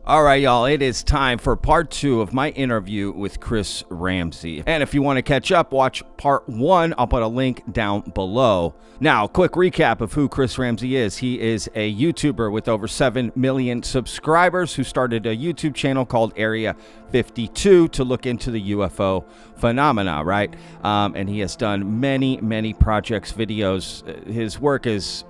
All right, y'all, it is time for part 2 of my interview with Chris Ramsey. And if you want to catch up, watch part 1. I'll put a link down below. Now, quick recap of who Chris Ramsey is. He is a YouTuber with over 7 million subscribers who started a YouTube channel called Area 52 to look into the UFO phenomena, right? And he has done many projects, videos. His work is,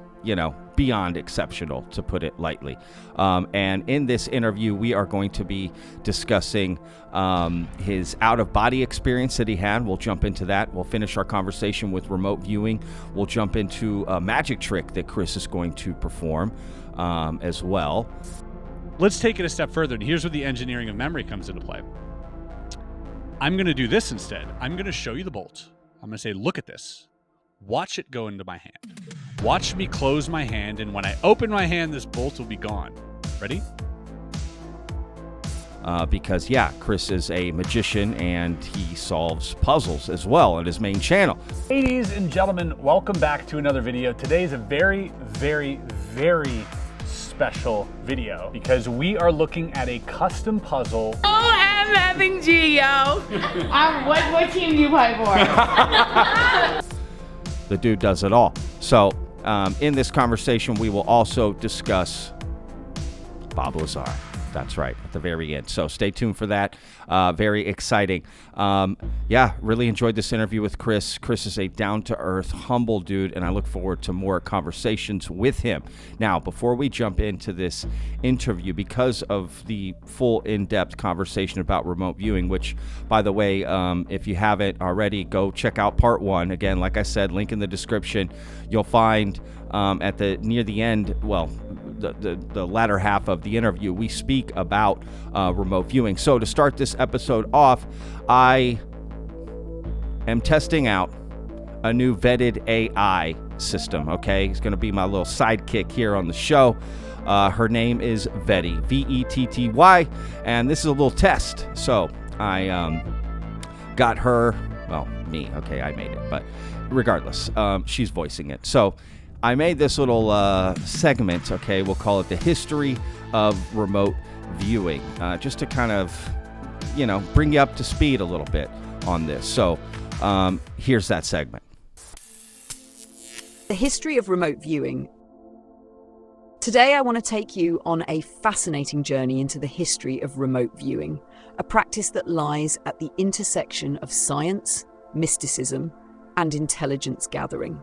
beyond exceptional, to put it lightly. And in this interview, we are going to be discussing his out-of-body experience that he had. We'll jump into that. We'll finish our conversation with remote viewing. We'll jump into a magic trick that Chris is going to perform as well. Let's take it a step further, and here's where the engineering of memory comes into play. I'm going to do this instead. I'm going to show you the bolt. I'm going to say, look at this. Watch it go into my hand. Watch me close my hand, and when I open my hand, this bolt will be gone. Ready? Because, Chris is a magician, and he solves puzzles as well on his main channel. Ladies and gentlemen, welcome back to another video. Today is a very special video because we are looking at a custom puzzle. Oh, I'm having Geo. What team do you play for? The dude does it all. So in this conversation, we will also discuss Bob Lazar. That's right, at the very end. So stay tuned for that. Very exciting. Really enjoyed this interview with Chris. Chris is a down-to-earth, humble dude, and I look forward to more conversations with him. Now, before we jump into this interview, because of the full in-depth conversation about remote viewing, which, by the way, if you haven't already, go check out part 1. Again, like I said, link in the description. You'll find near the end, the latter half of the interview, we speak about remote viewing. So to start this episode off, I am testing out a new vetted AI system, okay? It's going to be my little sidekick here on the show. Her name is Vetty, V-E-T-T-Y, and this is a little test. So I got her, okay, I made it, but regardless, she's voicing it. So I made this little segment, okay, we'll call it the history of remote viewing, just to kind of, bring you up to speed a little bit on this. So here's that segment. The history of remote viewing. Today I want to take you on a fascinating journey into the history of remote viewing, a practice that lies at the intersection of science, mysticism, and intelligence gathering.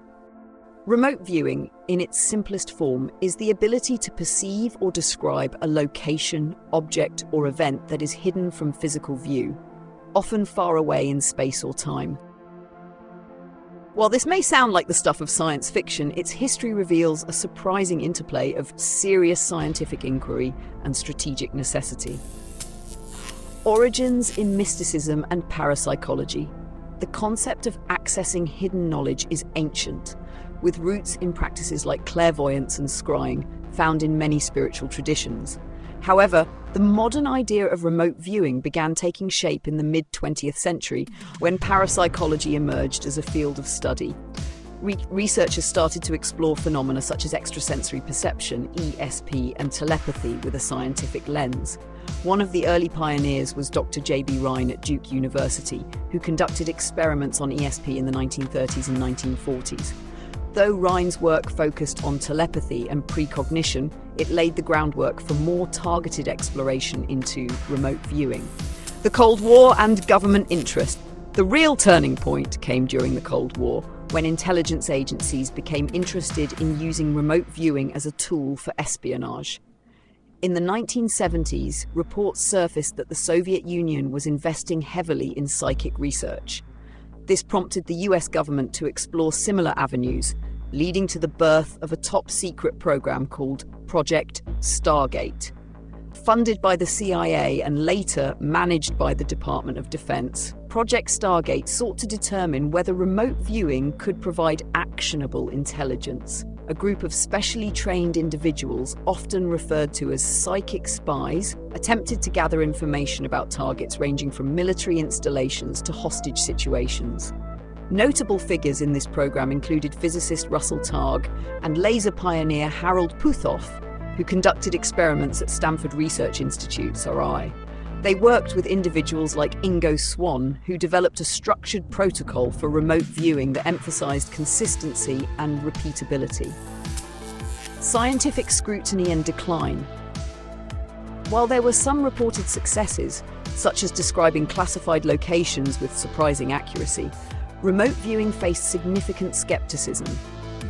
Remote viewing, in its simplest form, is the ability to perceive or describe a location, object, or event that is hidden from physical view, often far away in space or time. While this may sound like the stuff of science fiction, its history reveals a surprising interplay of serious scientific inquiry and strategic necessity. Origins in mysticism and parapsychology. The concept of accessing hidden knowledge is ancient, with roots in practices like clairvoyance and scrying, found in many spiritual traditions. However, the modern idea of remote viewing began taking shape in the mid-20th century when parapsychology emerged as a field of study. Researchers started to explore phenomena such as extrasensory perception, ESP, and telepathy with a scientific lens. One of the early pioneers was Dr. J.B. Rhine at Duke University, who conducted experiments on ESP in the 1930s and 1940s. Though Rhine's work focused on telepathy and precognition, it laid the groundwork for more targeted exploration into remote viewing. The Cold War and government interest. The real turning point came during the Cold War, when intelligence agencies became interested in using remote viewing as a tool for espionage. In the 1970s, reports surfaced that the Soviet Union was investing heavily in psychic research. This prompted the US government to explore similar avenues, leading to the birth of a top-secret program called Project Stargate. Funded by the CIA and later managed by the Department of Defense, Project Stargate sought to determine whether remote viewing could provide actionable intelligence. A group of specially trained individuals, often referred to as psychic spies, attempted to gather information about targets ranging from military installations to hostage situations. Notable figures in this program included physicist Russell Targ and laser pioneer Harold Puthoff, who conducted experiments at Stanford Research Institute, RI. They worked with individuals like Ingo Swann, who developed a structured protocol for remote viewing that emphasized consistency and repeatability. Scientific scrutiny and decline. While there were some reported successes, such as describing classified locations with surprising accuracy, remote viewing faced significant skepticism.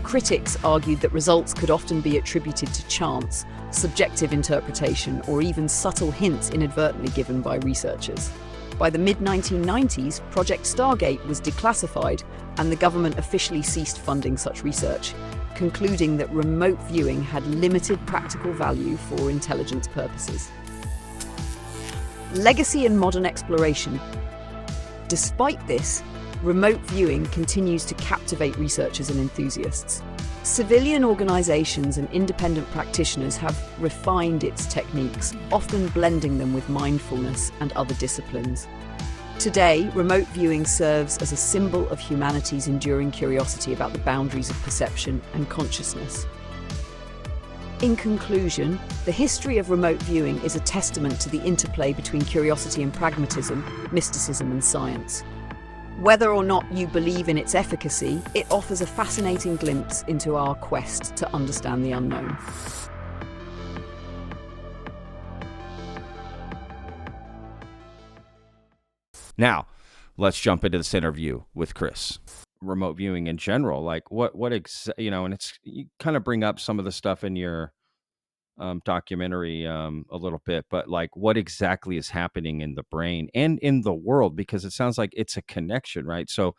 Critics argued that results could often be attributed to chance, subjective interpretation, or even subtle hints inadvertently given by researchers. By the mid-1990s, Project Stargate was declassified and the government officially ceased funding such research, concluding that remote viewing had limited practical value for intelligence purposes. Legacy and modern exploration. Despite this, remote viewing continues to captivate researchers and enthusiasts. Civilian organizations and independent practitioners have refined its techniques, often blending them with mindfulness and other disciplines. Today, remote viewing serves as a symbol of humanity's enduring curiosity about the boundaries of perception and consciousness. In conclusion, the history of remote viewing is a testament to the interplay between curiosity and pragmatism, mysticism and science. Whether or not you believe in its efficacy, it offers a fascinating glimpse into our quest to understand the unknown. Now, let's jump into this interview with Chris. Remote viewing in general, like and it's, you kind of bring up some of the stuff in your documentary a little bit, but like what exactly is happening in the brain and in the world, because it sounds like it's a connection, right? So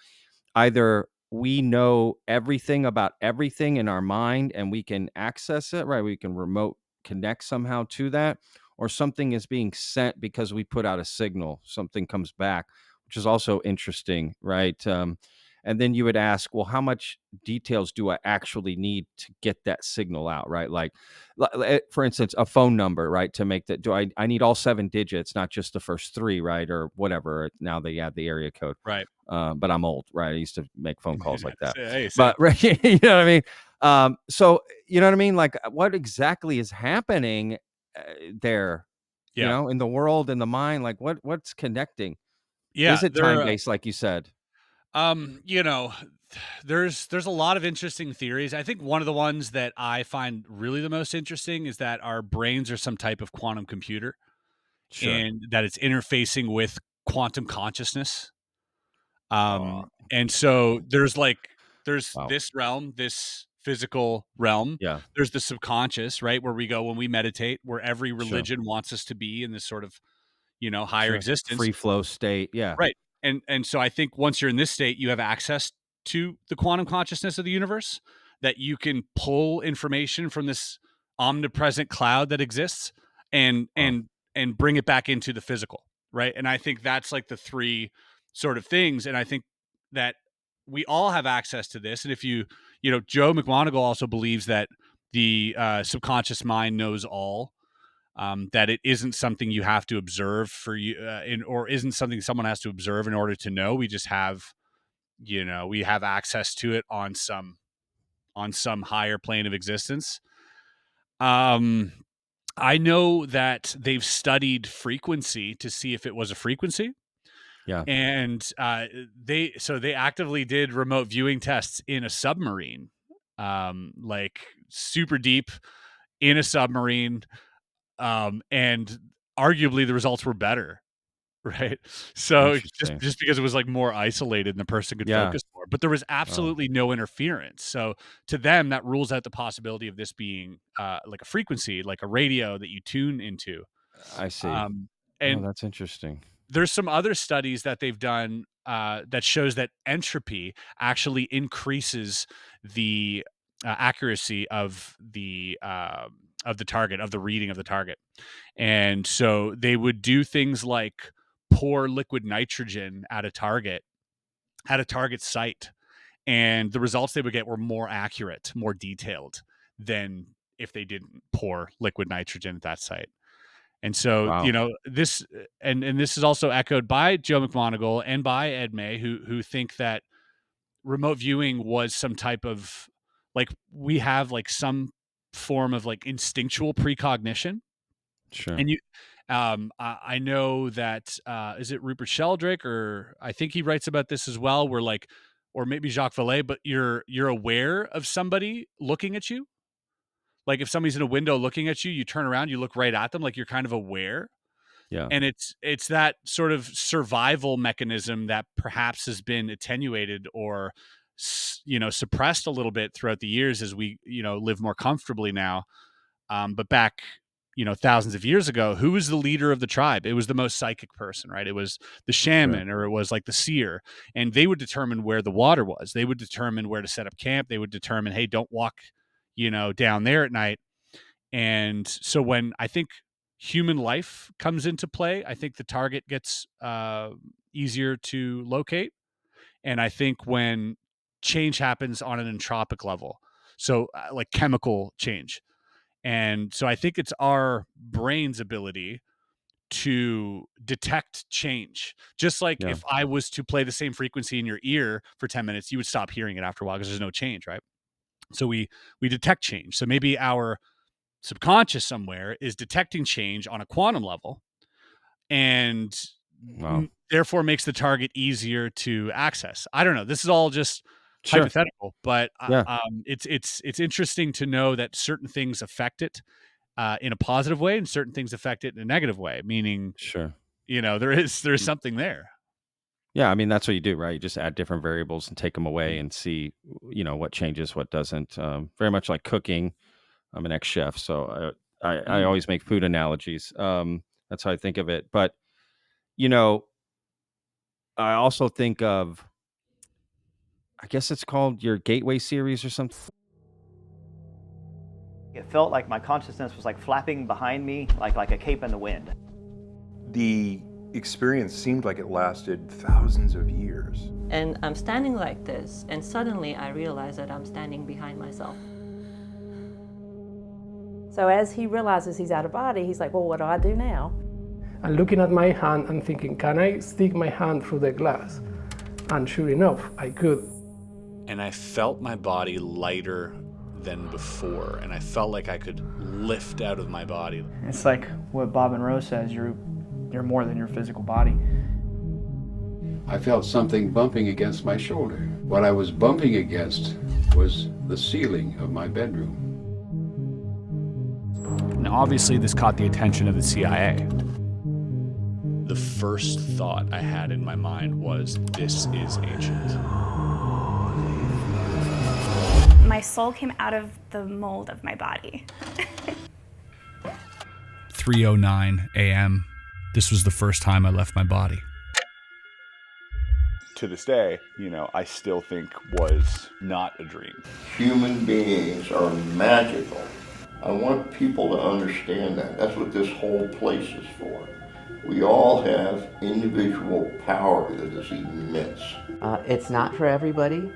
either we know everything about everything in our mind and we can access it, right? We can remote connect somehow to that, or something is being sent because we put out a signal, something comes back, which is also interesting, right? And then you would ask, well, how much details do I actually need to get that signal out, right? Like, for instance, a phone number, right? To make that, I need all 7 digits, not just the first 3, right? Or whatever. Now they add the area code. Right. But I'm old, right? I used to make phone calls like that. Hey, but right, you know what I mean? So, you know what I mean? Like, what exactly is happening there, Yeah. in the world, in the mind? Like, what's connecting? Yeah. Is it time-based, like you said? You know, there's a lot of interesting theories. I think one of the ones that I find really the most interesting is that our brains are some type of quantum computer, Sure. and that it's interfacing with quantum consciousness. Oh, And so there's wow. this realm, this physical realm. Yeah, There's the subconscious, right, where we go when we meditate, where every sure. religion wants us to be in this sort of, higher Sure. existence. Free flow state. Yeah. Right. And so I think once you're in this state, you have access to the quantum consciousness of the universe, that you can pull information from this omnipresent cloud that exists and Wow. and bring it back into the physical, right? And I think that's like the 3 sort of things, and I think that we all have access to this. And if Joe McMoneagle also believes that the subconscious mind knows all, that it isn't something you have to observe or isn't something someone has to observe in order to know. We just have, we have access to it on some higher plane of existence. I know that they've studied frequency to see if it was a frequency. Yeah. And they actively did remote viewing tests in a submarine, like super deep in a submarine. And arguably the results were better, right? So Interesting. just because it was like more isolated and the person could Yeah. focus more, but there was Oh, absolutely no interference. So to them, that rules out the possibility of this being like a frequency, like a radio that you tune into. I see. Um, Oh, and that's interesting. there's some other studies that they've done that shows that entropy actually increases the accuracy of the target, of the reading of the target. And so they would do things like pour liquid nitrogen at a target site, and the results they would get were more accurate, more detailed than if they didn't pour liquid nitrogen at that site. And so, Wow. this and this is also echoed by Joe McMoneagle and by Ed May, who think that remote viewing was some type of, like, we have like some form of like instinctual precognition. Sure. And I know that, is it Rupert Sheldrake, or I think he writes about this as well, where like, or maybe Jacques Vallée, but you're aware of somebody looking at you. Like if somebody's in a window looking at you, you turn around, you look right at them, like you're kind of aware. Yeah. And it's that sort of survival mechanism that perhaps has been attenuated or, suppressed a little bit throughout the years as we, live more comfortably now. But back, thousands of years ago, who was the leader of the tribe? It was the most psychic person, right? It was the shaman, or it was like the seer, and they would determine where the water was. They would determine where to set up camp. They would determine, hey, don't walk, down there at night. And so when I think human life comes into play, I think the target gets easier to locate. And I think when change happens on an entropic level, so like chemical change. And so I think it's our brain's ability to detect change. Just like if I was to play the same frequency in your ear for 10 minutes, you would stop hearing it after a while because there's no change, right? So we detect change. So maybe our subconscious somewhere is detecting change on a quantum level, and therefore makes the target easier to access. I don't know. This is all just hypothetical, but it's interesting to know that certain things affect it in a positive way, and certain things affect it in a negative way. Meaning, there's something there. Yeah, I mean that's what you do, right? You just add different variables and take them away and see, what changes, what doesn't. Very much like cooking. I'm an ex-chef, so I always make food analogies. That's how I think of it. But I also think of, I guess it's called your Gateway series or something. It felt like my consciousness was like flapping behind me, like a cape in the wind. The experience seemed like it lasted thousands of years. And I'm standing like this, and suddenly I realize that I'm standing behind myself. So as he realizes he's out of body, he's like, well, what do I do now? I'm looking at my hand and thinking, can I stick my hand through the glass? And sure enough, I could. And I felt my body lighter than before, and I felt like I could lift out of my body. It's like what Bob and Rose says, you're more than your physical body. I felt something bumping against my shoulder. What I was bumping against was the ceiling of my bedroom. Now, obviously, this caught the attention of the CIA. The first thought I had in my mind was, this is ancient. My soul came out of the mold of my body. 3:09 a.m. This was the first time I left my body. To this day, I still think was not a dream. Human beings are magical. I want people to understand that. That's what this whole place is for. We all have individual power that is immense. It's not for everybody,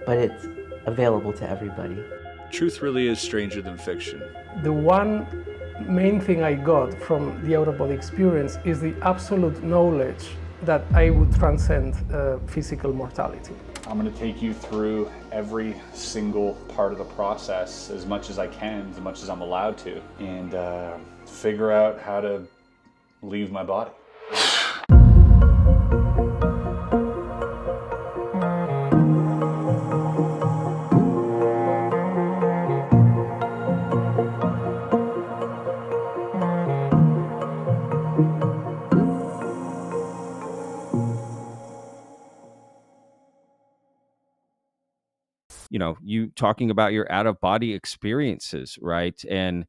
but it's available to everybody. Truth really is stranger than fiction. The one main thing I got from the out-of-body experience is the absolute knowledge that I would transcend physical mortality. I'm going to take you through every single part of the process as much as I can, as much as I'm allowed to, and figure out how to leave my body. You talking about your out-of-body experiences, right? And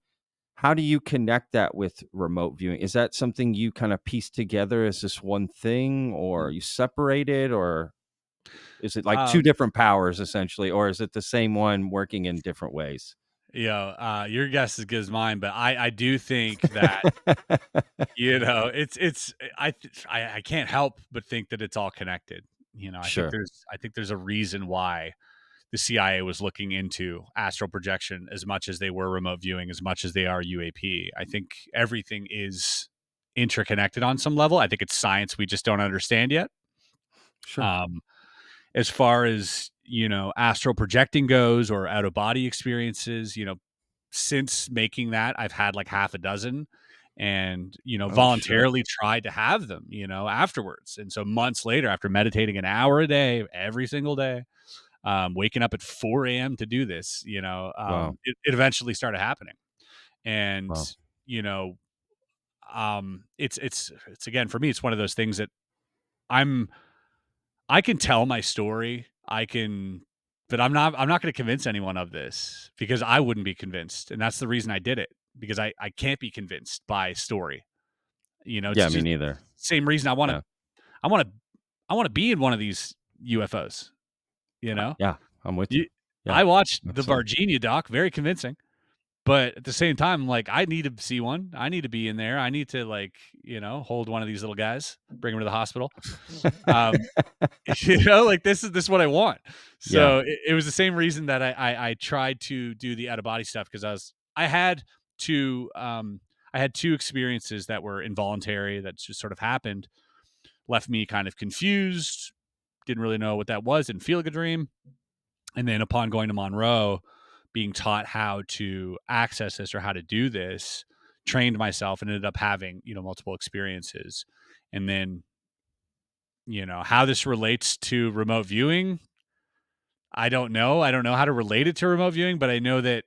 how do you connect that with remote viewing? Is that something you kind of piece together as this one thing, or are you separated, or is it like two different powers essentially, or is it the same one working in different ways? Your guess is as good as mine, but I do think that I can't help but think that it's all connected. I think there's a reason why the CIA was looking into astral projection as much as they were remote viewing, as much as they are UAP. I think everything is interconnected on some level. I think it's science we just don't understand yet. Sure. As far as, astral projecting goes, or out of body experiences, since making that, I've had like half a dozen, and Oh, voluntarily tried to have them, afterwards. And so months later, after meditating an hour a day every single day, waking up at 4 a.m. to do this, Wow. it eventually started happening. And Wow. it's again, for me, it's one of those things that I can tell my story. But I'm not going to convince anyone of this, because I wouldn't be convinced. And that's the reason I did it, because I can't be convinced by story. It's Yeah, me just neither. same reason I want Yeah. to be in one of these UFOs, Yeah, I'm with you. Yeah, I watched the absolutely. Varginha doc, very convincing. But at the same time, like, I need to see one. I need to be in there. I need to, like, hold one of these little guys, bring them to the hospital. Like, this is what I want. Yeah. So it was the same reason that I tried to do the out of body stuff, because I had two experiences that were involuntary, that just sort of happened, left me kind of confused, didn't really know what that was, didn't feel like a dream. And then upon going to Monroe, being taught how to access this or how to do this, trained myself and ended up having, multiple experiences. And then, how this relates to remote viewing, I don't know. I don't know how to relate it to remote viewing, but I know that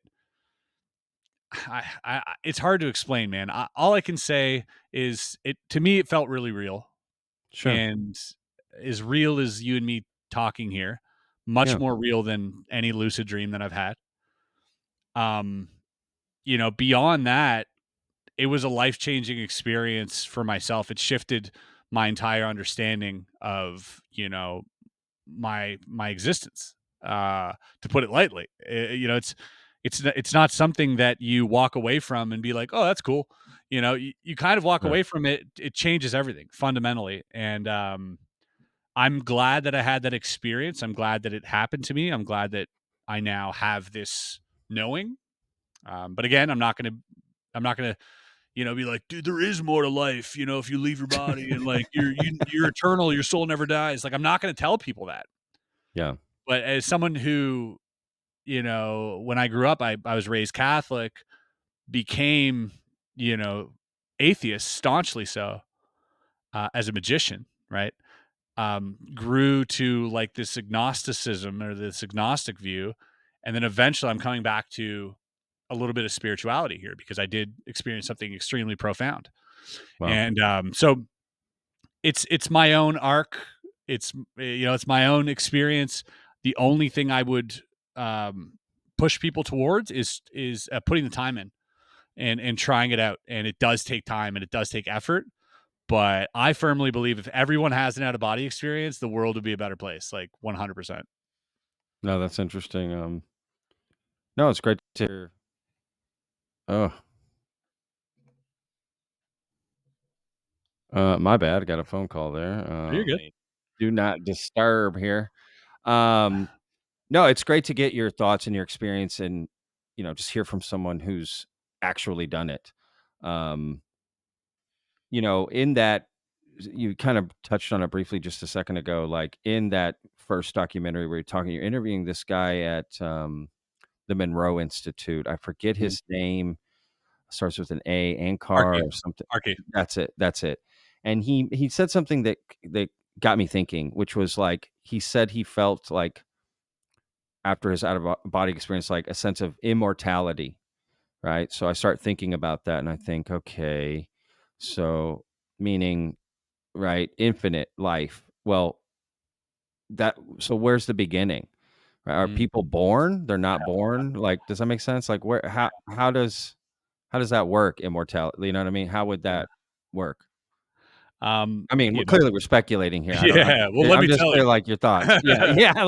it's hard to explain, man. All I can say is, to me, it felt really real. Sure. And as real as you and me talking here, much Yeah. more real than any lucid dream that I've had. Beyond that, it was a life-changing experience for myself. It shifted my entire understanding of, my existence, to put it lightly. It's not something that you walk away from and be like, oh, that's cool. You kind of walk Right. away from it. It changes everything fundamentally. And I'm glad that I had that experience. I'm glad that it happened to me. I'm glad that I now have this knowing. But again, I'm not gonna, be like, dude, there is more to life. If you leave your body and like you're eternal, your soul never dies. Like, I'm not gonna tell people that. Yeah. But as someone who, when I grew up, I was raised Catholic, became, atheist, staunchly so, as a magician, right? Grew to like this agnosticism, or this agnostic view. And then eventually I'm coming back to a little bit of spirituality here, because I did experience something extremely profound. Wow. And so it's my own arc. It's my own experience. The only thing I would push people towards is putting the time in and trying it out. And it does take time and it does take effort. But I firmly believe if everyone has an out of body experience, the world would be a better place, like 100%. No, that's interesting. No, it's great to hear. Oh, my bad. I got a phone call there. You're good. Do not disturb here. No, it's great to get your thoughts and your experience, and just hear from someone who's actually done it. Um, in that, you kind of touched on it briefly just a second ago, like in that first documentary where you're interviewing this guy at the Monroe Institute. I forget his name. Starts with an A, Ankar or something. Arky. That's it. That's it. And he said something that got me thinking, which was like, he said he felt like after his out of body experience, like a sense of immortality, right? So I start thinking about that, and I think, okay, so meaning, right, infinite life. Well, so where's the beginning? Right? Are people born? They're not born. Like, does that make sense? Like, how does that work? Immortality. You know what I mean? How would that work? I mean, clearly we're speculating here. Yeah. Well, let I'm me just tell clear, you. like, your thoughts. Yeah. Yeah.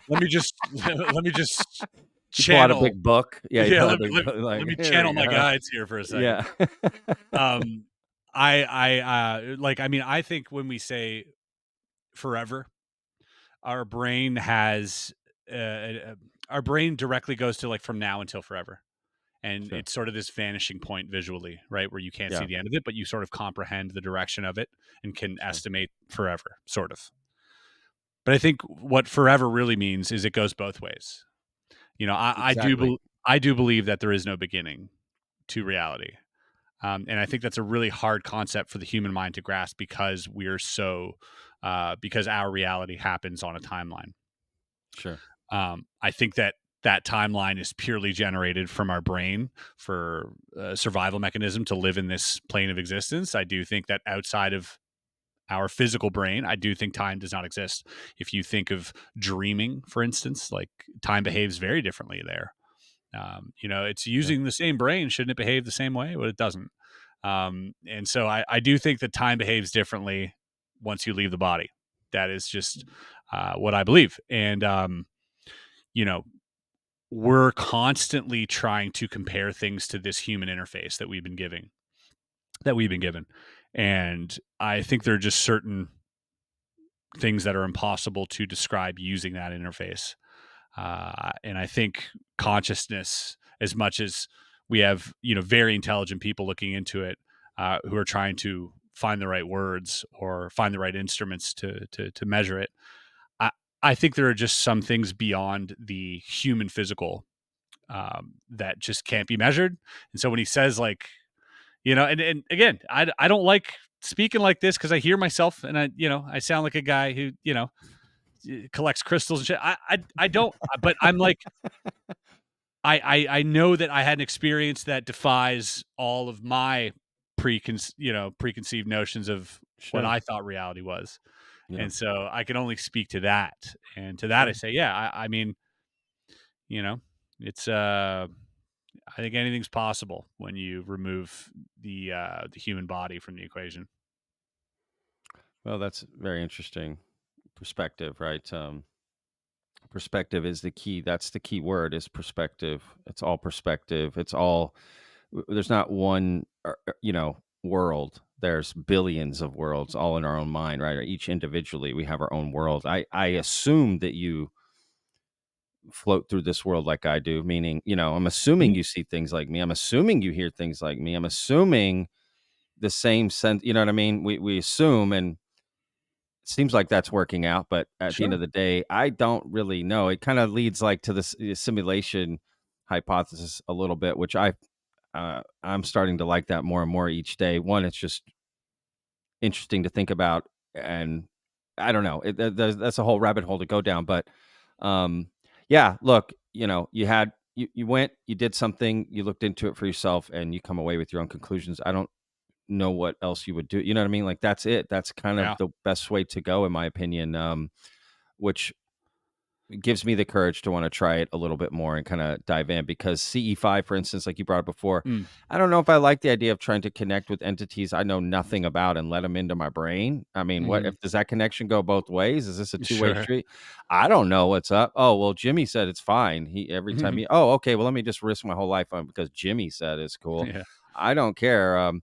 Let me just You pull out a channel. big book. Yeah. You Yeah. pull out Let a big me, book, like, let me here channel we my go. guides here for a second. Yeah. I think when we say forever, our brain has, our brain directly goes to like from now until forever. And Sure. it's sort of this vanishing point visually, right? Where you can't see Yeah. the end of it, but you sort of comprehend the direction of it and can estimate forever, sort of. But I think what forever really means is it goes both ways. I do Exactly. I do believe that there is no beginning to reality. And I think that's a really hard concept for the human mind to grasp because because our reality happens on a timeline. Sure. I think that timeline is purely generated from our brain for a survival mechanism to live in this plane of existence. I do think that outside of our physical brain, I do think time does not exist. If you think of dreaming, for instance, like time behaves very differently there. It's using the same brain. Shouldn't it behave the same way? But it doesn't. And so I do think that time behaves differently once you leave the body. That is just what I believe. And, we're constantly trying to compare things to this human interface that we've been given. And I think there are just certain things that are impossible to describe using that interface. And I think consciousness, as much as we have, very intelligent people looking into it, who are trying to find the right words or find the right instruments to measure it. I think there are just some things beyond the human physical that just can't be measured. And so when he says and again, I don't like speaking like this because I hear myself and I sound like a guy who, collects crystals and shit. I don't, but I'm like, I know that I had an experience that defies all of my preconceived notions of what I thought reality was. Yeah. And so I can only speak to that. And to that I say, I mean, it's I think anything's possible when you remove the human body from the equation. Well, that's very interesting perspective, right? Perspective is the key. That's the key word, is perspective. It's all perspective. It's all, there's not one, world. There's billions of worlds all in our own mind, right? Or each individually, we have our own world. I assume that you float through this world like I do, meaning, I'm assuming you see things like me. I'm assuming you hear things like me. I'm assuming the same sense, you know what I mean? We assume, and it seems like that's working out, but at the end of the day, I don't really know. It kind of leads like to this simulation hypothesis a little bit, which I'm starting to like that more and more each day. One, it's just interesting to think about, and I don't know, that's a whole rabbit hole to go down. But yeah, look, you went, you did something, you looked into it for yourself, and you come away with your own conclusions. I don't know what else you would do. You know what I mean? Like, that's it. That's kind of the best way to go, in my opinion, which gives me the courage to want to try it a little bit more and kind of dive in, because CE5, for instance, like you brought up before, I don't know if I like the idea of trying to connect with entities I know nothing about and let them into my brain. I mean, what if, does that connection go both ways? Is this a two-way street? I don't know what's up. Oh, well, Jimmy said it's fine. Every time okay, well, let me just risk my whole life on because Jimmy said it's cool. I don't care.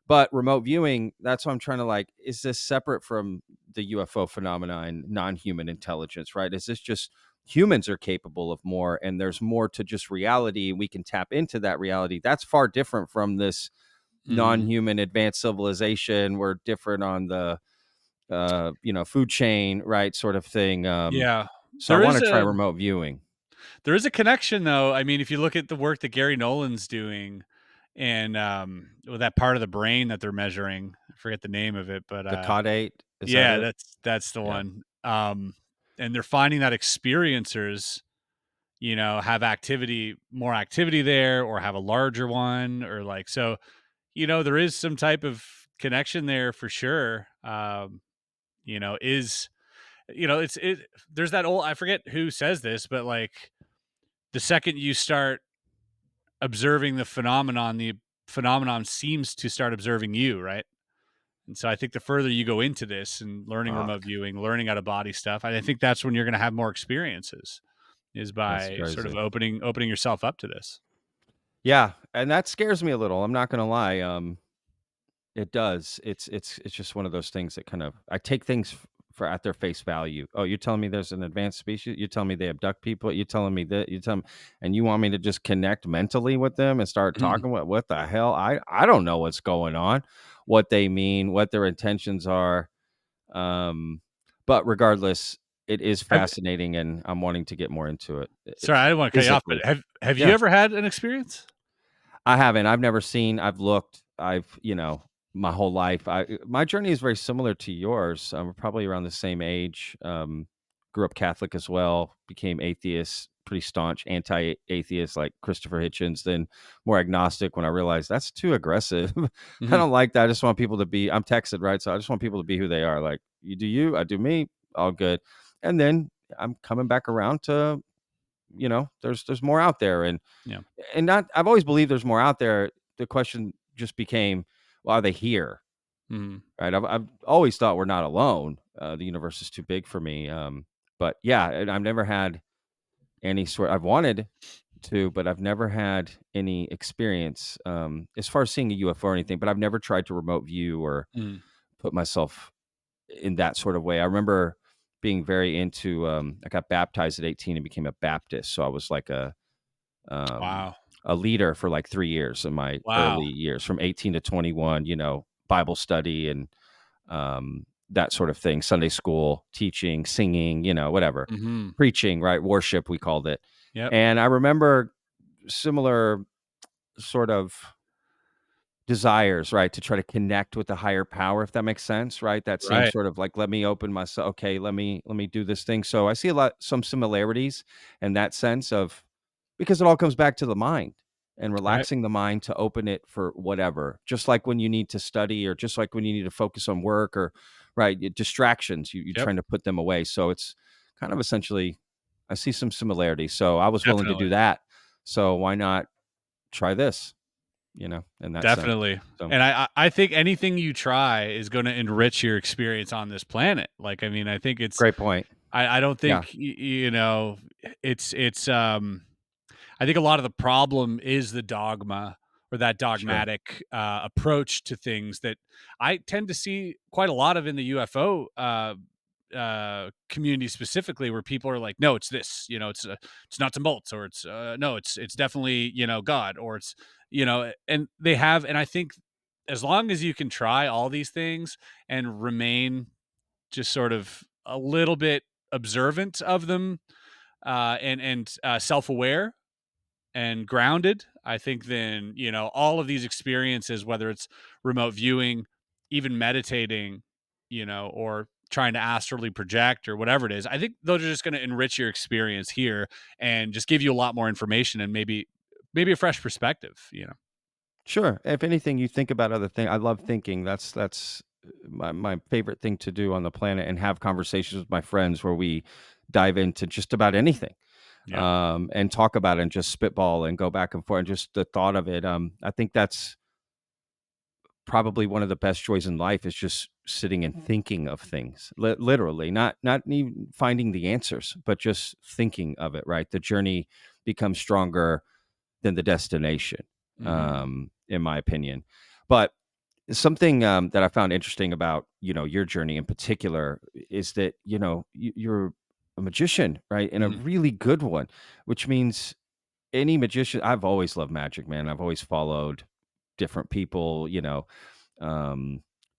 But remote viewing, that's what I'm trying to like, is this separate from the UFO phenomenon, non-human intelligence, right? Is this just humans are capable of more, and there's more to just reality, and we can tap into that reality? That's far different from this non-human advanced civilization. We're different on the, food chain, right? Sort of thing. So I want to try remote viewing. There is a connection, though. I mean, if you look at the work that Gary Nolan's doing, and with that part of the brain that they're measuring, I forget the name of it, but the caudate. That's the one. And they're finding that experiencers, have more activity there, or have a larger one, or like, so, there is some type of connection there for sure. There's that old, I forget who says this, but like, the second you start observing the phenomenon seems to start observing you, right? And so I think the further you go into this and learning remote viewing, learning out of body stuff, I think that's when you're going to have more experiences, is by sort of opening yourself up to this. Yeah, and that scares me a little. I'm not going to lie. It does. It's just one of those things that kind of, I take things for at their face value. Oh, you're telling me there's an advanced species? You're telling me they abduct people? You're telling me that? And you want me to just connect mentally with them and start talking? What the hell? I don't know what's going on, what they mean, what their intentions are. But regardless, it is fascinating, and I'm wanting to get more into it. Sorry, I didn't want to cut you off, but have you ever had an experience? I haven't. I've never seen. I've looked. My whole life. My journey is very similar to yours. We're probably around the same age. Grew up Catholic as well. Became atheist, pretty staunch anti-atheist, like Christopher Hitchens. Then more agnostic when I realized that's too aggressive. I don't like that. I just want people to be. I'm Texan, right? So I just want people to be who they are. Like you do you, I do me. All good. And then I'm coming back around to, there's more out there, and I've always believed there's more out there. The question just became, well, are they here? Right. I've always thought we're not alone. The universe is too big for me. But yeah, and I've never had any sort. I've wanted to, but I've never had any experience as far as seeing a UFO or anything. But I've never tried to remote view or put myself in that sort of way. I remember being very into. I got baptized at 18 and became a Baptist, so I was like a leader for like 3 years in my early years, from 18 to 21. Bible study and that sort of thing, Sunday school, teaching, singing, whatever, preaching, right? Worship, we called it. Yep. And I remember similar sort of desires, right, to try to connect with the higher power, if that makes sense, right? That same sort of like, let me open myself. Okay, let me do this thing. So I see some similarities in that sense of, because it all comes back to the mind and relaxing the mind to open it for whatever. Just like when you need to study, or just like when you need to focus on work, or distractions, you're trying to put them away. So it's kind of essentially, I see some similarities. So I was willing to do that. So why not try this? In that Definitely. sense. So. And I think anything you try is going to enrich your experience on this planet. Like, I mean, I think it's great point. I don't think, I think a lot of the problem is the dogma, or that dogmatic approach to things that I tend to see quite a lot of in the UFO community specifically, where people are like, no, it's this, it's nuts and bolts, or it's no, it's definitely, God, or it's, and they have, and I think as long as you can try all these things and remain just sort of a little bit observant of them, and self-aware and grounded, I think then, all of these experiences, whether it's remote viewing, even meditating, or trying to astrally project or whatever it is, I think those are just going to enrich your experience here and just give you a lot more information and maybe a fresh perspective, Sure. If anything, you think about other things. I love thinking. That's my favorite thing to do on the planet, and have conversations with my friends where we dive into just about anything. And talk about it and just spitball and go back and forth, and just the thought of it. I think that's probably one of the best joys in life, is just sitting and thinking of things, literally, not even finding the answers, but just thinking of it, right? The journey becomes stronger than the destination, in my opinion. But something that I found interesting about, your journey in particular, is that, you're a magician, right? And a really good one, which means any magician, I've always loved magic, man. I've always followed different people,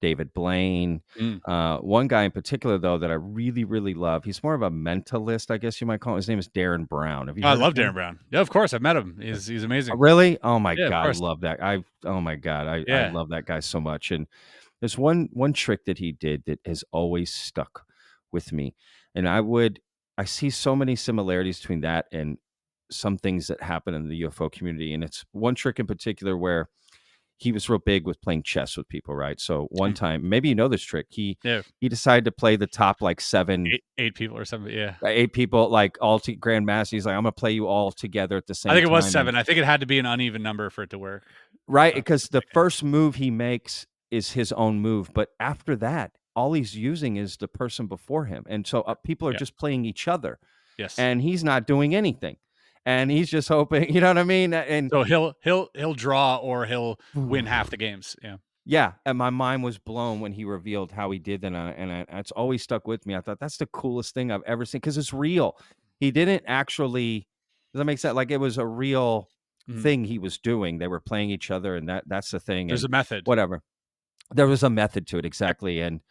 David Blaine. One guy in particular, though, that I really, really love. He's more of a mentalist, I guess you might call him. His name is Darren Brown. Have you heard I love of him? Darren Brown. Yeah, of course. I've met him. He's amazing. Really? Oh my Yeah, God. I course. love that. Oh my God. I love that guy so much. And there's one trick that he did that has always stuck with me. And I see so many similarities between that and some things that happen in the UFO community. And it's one trick in particular where he was real big with playing chess with people, right? So one time, maybe you know this trick, he decided to play the top like eight people or something. Yeah. 8 people, like all to Grandmaster. He's like, I'm gonna play you all together at the same time. I think it was 7. I think it had to be an uneven number for it to work. Right, because the first move he makes is his own move, but after that, all he's using is the person before him, and so people are just playing each other. Yes, and he's not doing anything, and he's just hoping. You know what I mean? And so he'll draw, or he'll win half the games. Yeah. Yeah, and my mind was blown when he revealed how he did that, and it's always stuck with me. I thought that's the coolest thing I've ever seen, because it's real. He didn't actually. Does that make sense? Like, it was a real thing he was doing. They were playing each other, and that's the thing. There's a method. Whatever. There was a method to it, exactly. And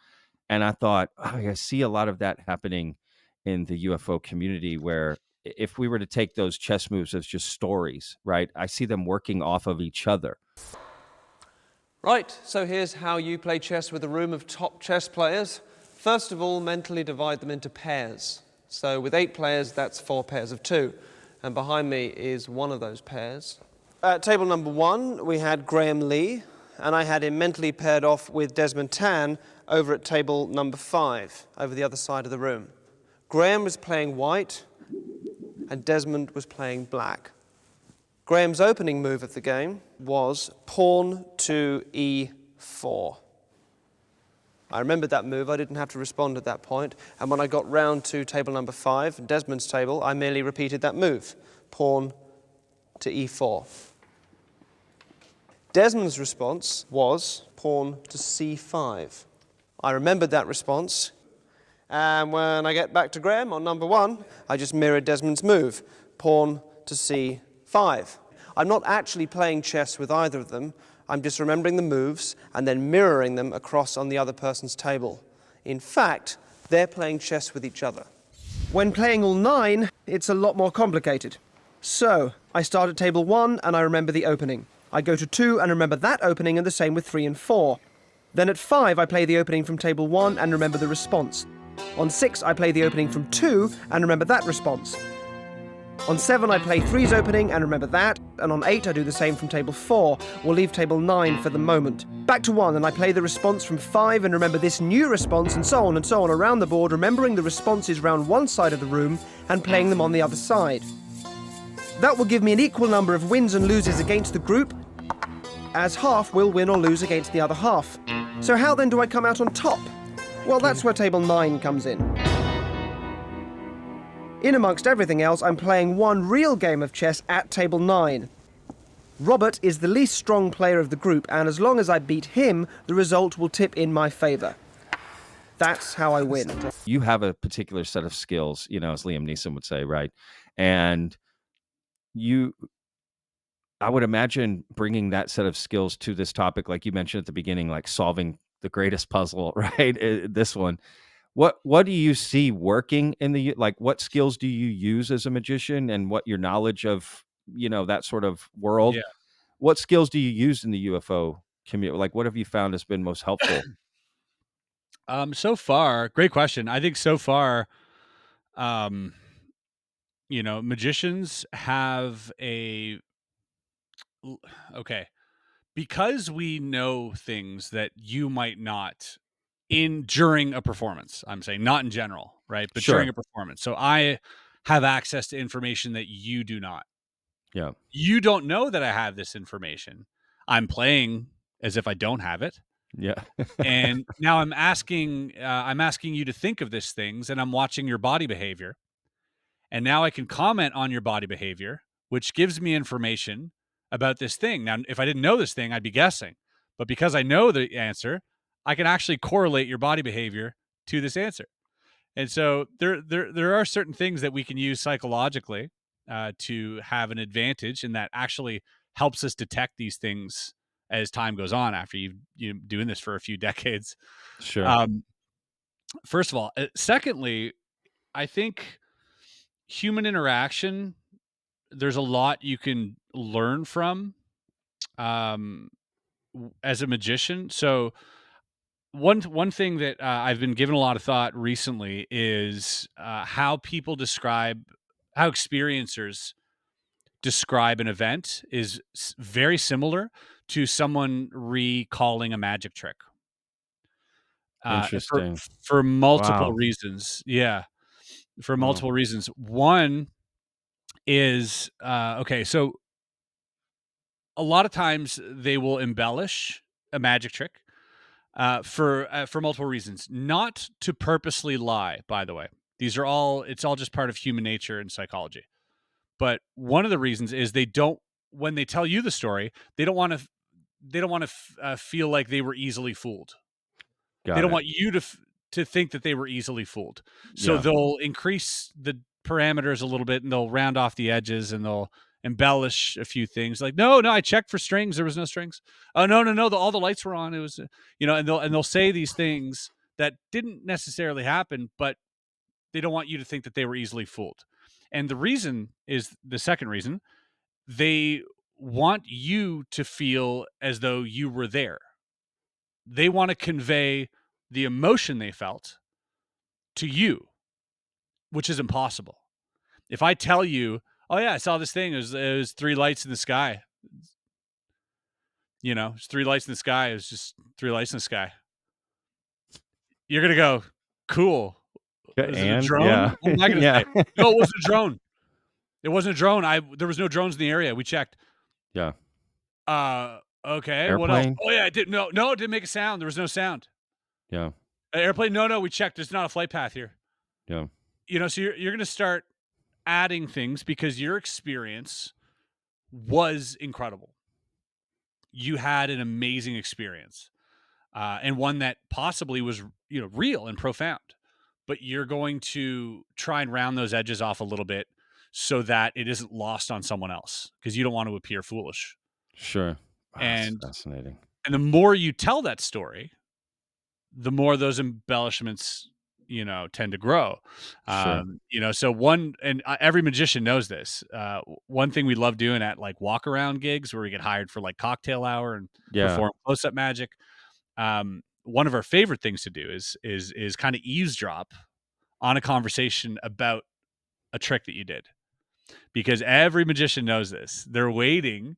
I thought, I see a lot of that happening in the UFO community where if we were to take those chess moves as just stories, right? I see them working off of each other. Right, so here's how you play chess with a room of top chess players. First of all, mentally divide them into pairs. So with 8 players, that's 4 pairs of 2. And behind me is one of those pairs. At table number 1, we had Graham Lee, and I had him mentally paired off with Desmond Tan over at table number 5, over the other side of the room. Graham was playing white, and Desmond was playing black. Graham's opening move of the game was pawn to e4. I remembered that move. I didn't have to respond at that point. And when I got round to table number 5, Desmond's table, I merely repeated that move, pawn to e4. Desmond's response was pawn to c5. I remembered that response. And when I get back to Graham on number 1, I just mirrored Desmond's move, pawn to c5. I'm not actually playing chess with either of them. I'm just remembering the moves and then mirroring them across on the other person's table. In fact, they're playing chess with each other. When playing all 9, it's a lot more complicated. So, I start at table 1 and I remember the opening. I go to 2 and remember that opening, and the same with 3 and 4. Then at 5, I play the opening from table 1 and remember the response. On 6, I play the opening from 2 and remember that response. On 7, I play 3's opening and remember that, and on 8, I do the same from table 4. We'll leave table 9 for the moment. Back to 1, and I play the response from 5 and remember this new response, and so on around the board, remembering the responses round one side of the room and playing them on the other side. That will give me an equal number of wins and loses against the group, as half will win or lose against the other half. So how then do I come out on top? Well, that's where table 9 comes in. In amongst everything else, I'm playing one real game of chess at table 9. Robert is the least strong player of the group, and as long as I beat him, the result will tip in my favor. That's how I win. You have a particular set of skills, you know, as Liam Neeson would say, right? And I would imagine bringing that set of skills to this topic, like you mentioned at the beginning, like solving the greatest puzzle, right? This one. What do you see working in the, like, what skills do you use as a magician, and what your knowledge of, you know, that sort of world? Yeah. What skills do you use in the UFO community? Like, what have you found has been most helpful? So far, great question. I think so far, you know, magicians have okay, because we know things that you might not during a performance. I'm saying not in general, right? But Sure. during a performance. So I have access to information that you do not. Yeah. You don't know that I have this information. I'm playing as if I don't have it. Yeah. And now I'm asking you to think of these things, and I'm watching your body behavior. And now I can comment on your body behavior, which gives me information about this thing. Now, if I didn't know this thing, I'd be guessing. But because I know the answer, I can actually correlate your body behavior to this answer. And so there are certain things that we can use psychologically to have an advantage, and that actually helps us detect these things as time goes on after you've doing this for a few decades. Sure. First of all. Secondly, I think human interaction, there's a lot you can learn from as a magician. So one thing that I've been given a lot of thought recently is how experiencers describe an event is very similar to someone recalling a magic trick. Interesting. For multiple Wow. reasons. Yeah. For Wow. multiple reasons. One is, okay, so a lot of times they will embellish a magic trick for multiple reasons, not to purposely lie, by the way. It's all just part of human nature and psychology. But one of the reasons is when they tell you the story, they don't want to feel like they were easily fooled. They don't want you to think that they were easily fooled. So Yeah. they'll increase the parameters a little bit, and they'll round off the edges, and they'll embellish a few things. Like, no, I checked for strings. There was no strings. Oh, no, all the lights were on. It was, and they'll say these things that didn't necessarily happen, but They don't want you to think that they were easily fooled. And the reason is the second reason. They want you to feel as though you were there. They want to convey the emotion they felt to you, which is impossible. If I tell you, oh yeah, I saw this thing, it was three lights in the sky. You know, it's three lights in the sky. It was just three lights in the sky. You're going to go, cool. Is it a drone? Yeah. What am I going to Yeah. say? No, it wasn't a drone. It wasn't a drone. There was no drones in the area. We checked. Yeah. Okay. What else? Airplane? Oh yeah, it didn't. No, it didn't make a sound. There was no sound. Yeah. Airplane? No, we checked. There's not a flight path here. Yeah. You know, so you're going to start adding things because your experience was incredible. You had an amazing experience, and one that possibly was, you know, real and profound. But you're going to try and round those edges off a little bit so that it isn't lost on someone else, because you don't want to appear foolish. Sure. Wow, And that's fascinating. And the more you tell that story, the more those embellishments, you know, tend to grow. Sure. You know, so every magician knows this. One thing we love doing at like walk around gigs where we get hired for like cocktail hour and perform close up magic. One of our favorite things to do is kind of eavesdrop on a conversation about a trick that you did, because every magician knows this. They're waiting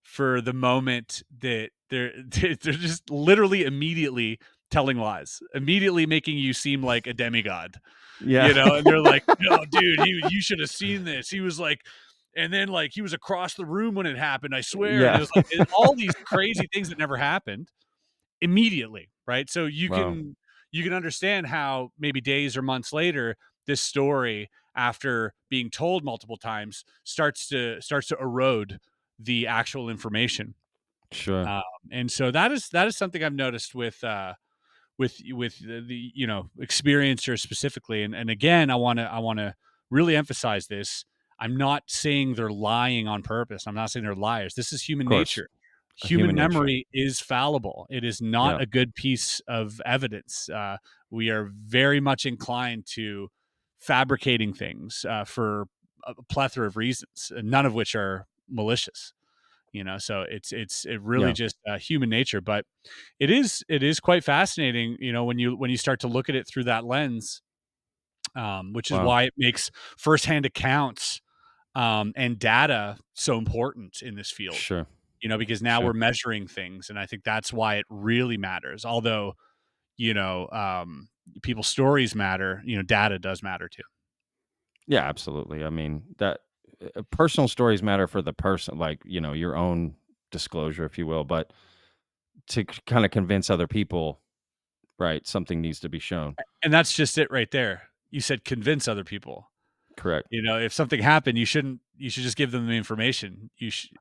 for the moment that they're just literally immediately telling lies, immediately making you seem like a demigod. Yeah. You know, and they're like, no, dude, you should have seen this. He was like, and then like he was across the room when it happened, I swear. Yeah. And it was like all these crazy things that never happened immediately, right? So you can understand how maybe days or months later, this story, after being told multiple times, starts to erode the actual information. Sure. And so that is something I've noticed with the you know, experiencers specifically. And again, I want to really emphasize this. I'm not saying they're lying on purpose. I'm not saying they're liars. This is human nature. Human memory is fallible. It is not a good piece of evidence. We are very much inclined to fabricating things for a plethora of reasons, none of which are malicious. You know, so it really just human nature. But it is quite fascinating, you know, when you start to look at it through that lens, which is why it makes firsthand accounts and data so important in this field. Sure. You know, because now we're measuring things, and I think that's why it really matters. Although, you know, people's stories matter, you know, data does matter too. Yeah, absolutely. I mean, that personal stories matter for the person, like, you know, your own disclosure, if you will, but to kind of convince other people, right, something needs to be shown. And that's just it right there. You said convince other people. Correct. You know, if something happened, you should just give them the information.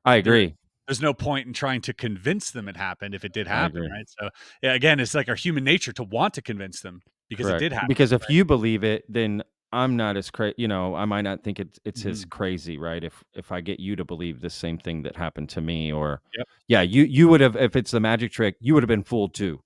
I agree. There's no point in trying to convince them it happened if it did happen, right? So yeah, again, it's like our human nature to want to convince them because it did happen. Because if you believe it, then I'm not as crazy. You know, I might not think it's as crazy, right? If I get you to believe the same thing that happened to me, or you would have, if it's the magic trick, you would have been fooled too.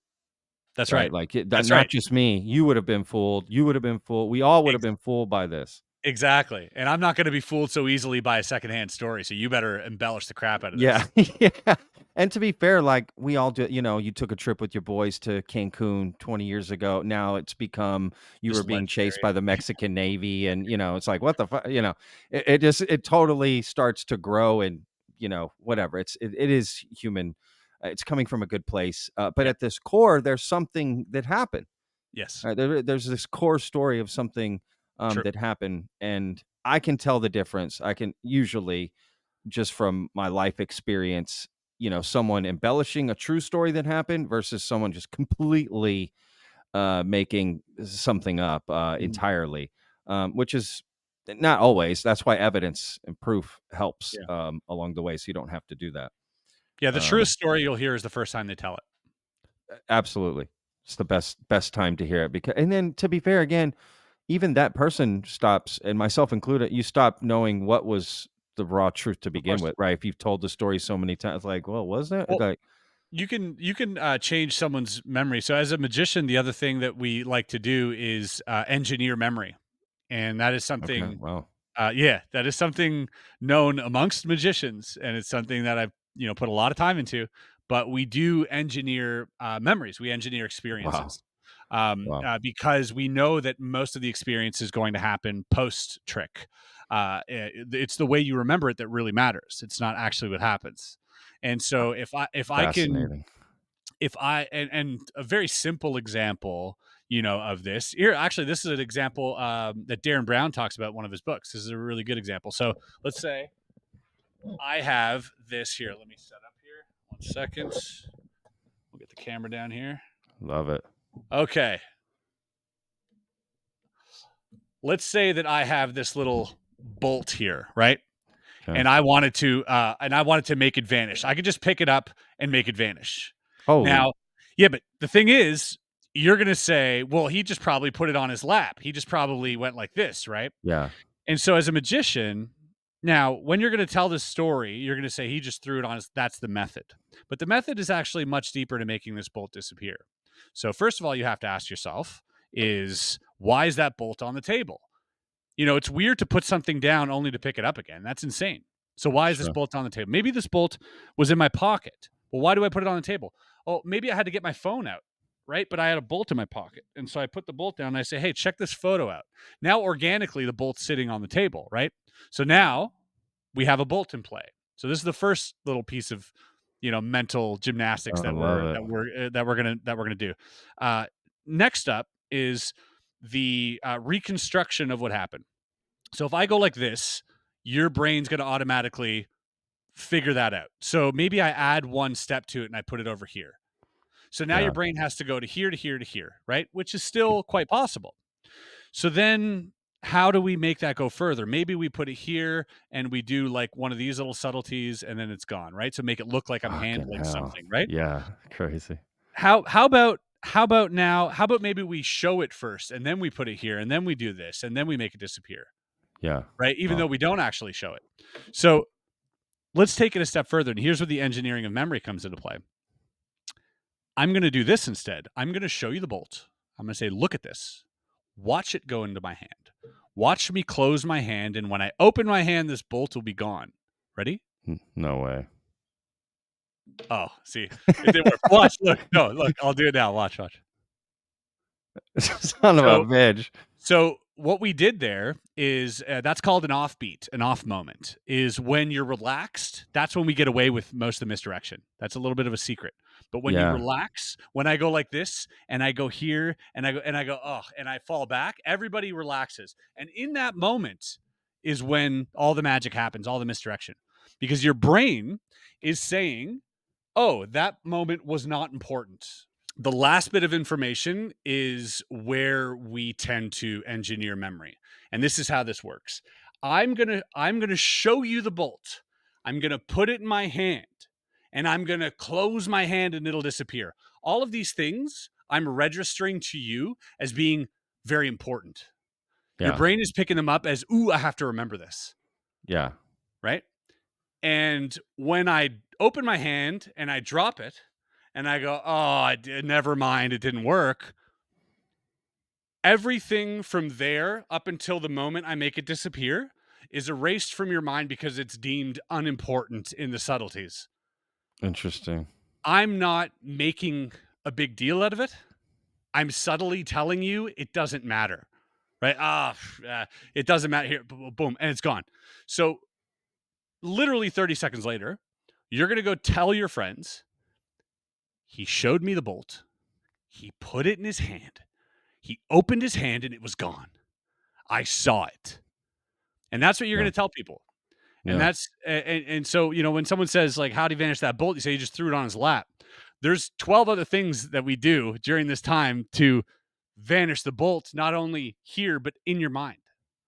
That's right. Like that's not just me. You would have been fooled. You would have been fooled. We all would have been fooled by this. Exactly. And I'm not going to be fooled so easily by a secondhand story. So you better embellish the crap out of this. Yeah. And to be fair, like we all do, you know, you took a trip with your boys to Cancun 20 years ago. Now it's become you were being chased by the Mexican Navy. And, you know, it's like, what the fuck, you know, it totally starts to grow and, you know, whatever. It is human. It's coming from a good place. But at this core, there's something that happened. Yes. There's this core story of something that happened, and I can tell the difference. I can usually, just from my life experience, you know, someone embellishing a true story that happened versus someone just completely making something up entirely, which is not always. That's why evidence and proof helps along the way, so you don't have to do that. Yeah, the truest story you'll hear is the first time they tell it. Absolutely. It's the best time to hear it, and then to be fair, again, even that person stops, and myself included, you stop knowing what was the raw truth to begin with, right? If you've told the story so many times, like, well, was that? Like, you can change someone's memory. So as a magician, the other thing that we like to do is engineer memory. and that is something. Okay. Wow. Yeah, that is something known amongst magicians, and it's something that I've put a lot of time into. But we do engineer memories. We engineer experiences. Wow. Because we know that most of the experience is going to happen post trick. It's the way you remember it that really matters. It's not actually what happens. And so if I can, Fascinating. and a very simple example, of this here, actually, this is an example that Darren Brown talks about in one of his books. This is a really good example. So let's say I have this here. Let me set up here. 1 second. We'll get the camera down here. Love it. Okay. Let's say that I have this little bolt here, right? Okay. And I wanted to make it vanish. I could just pick it up and make it vanish. Oh, Now, yeah, but the thing is, you're going to say, well, he just probably put it on his lap. He just probably went like this, right? yeah. And so as a magician, now when you're going to tell this story, you're going to say he just threw it on his, that's the method. But the method is actually much deeper to making this bolt disappear. So first of all, you have to ask yourself is, why is that bolt on the table? It's weird to put something down only to pick it up again. That's insane. So why is this Sure. bolt on the table? Maybe this bolt was in my pocket. Well, why do I put it on the table? Oh, maybe I had to get my phone out, right? But I had a bolt in my pocket. And so I put the bolt down and I say, hey, check this photo out. Now, organically, the bolt's sitting on the table, right? So now we have a bolt in play. So this is the first little piece of, mental gymnastics I that love we're gonna do. Next up is the reconstruction of what happened. So if I go like this, your brain's going to automatically figure that out. So maybe I add one step to it and I put it over here. So now Yeah. your brain has to go to here, to here, to here, right? Which is still quite possible. So then how do we make that go further? Maybe we put it here and we do like one of these little subtleties and then it's gone, right? So make it look like I'm Fucking handling hell. something, right? Yeah. Crazy. How about now? How about maybe we show it first and then we put it here and then we do this and then we make it disappear, Yeah. right? Even Wow. though we don't actually show it. So let's take it a step further. And here's where the engineering of memory comes into play. I'm going to do this instead. I'm going to show you the bolt. I'm going to say, look at this. Watch it go into my hand. Watch me close my hand. And when I open my hand, this bolt will be gone. Ready? No way. Oh, see, it didn't work. Watch, look, I'll do it now. Watch. Son of a bitch. So what we did there is that's called an offbeat, an off moment. Is when you're relaxed. That's when we get away with most of the misdirection. That's a little bit of a secret. But when you relax, when I go like this and I go here and I go oh, and I fall back, everybody relaxes. And in that moment is when all the magic happens, all the misdirection, because your brain is saying, oh, that moment was not important. The last bit of information is where we tend to engineer memory. And this is how this works. I'm going to show you the bolt. I'm going to put it in my hand and I'm going to close my hand and it'll disappear. All of these things I'm registering to you as being very important. Yeah. Your brain is picking them up as, ooh, I have to remember this. Yeah. Right? And when I open my hand and I drop it and I go, oh, never mind, it didn't work. Everything from there up until the moment I make it disappear is erased from your mind because it's deemed unimportant in the subtleties. Interesting. I'm not making a big deal out of it. I'm subtly telling you it doesn't matter, right? It doesn't matter here. Boom, and it's gone. So literally 30 seconds later, you're going to go tell your friends, he showed me the bolt. He put it in his hand. He opened his hand and it was gone. I saw it. And that's what you're going to tell people. And that's, and so, when someone says like, how'd he vanish that bolt? You say he just threw it on his lap. There's 12 other things that we do during this time to vanish the bolt, not only here, but in your mind.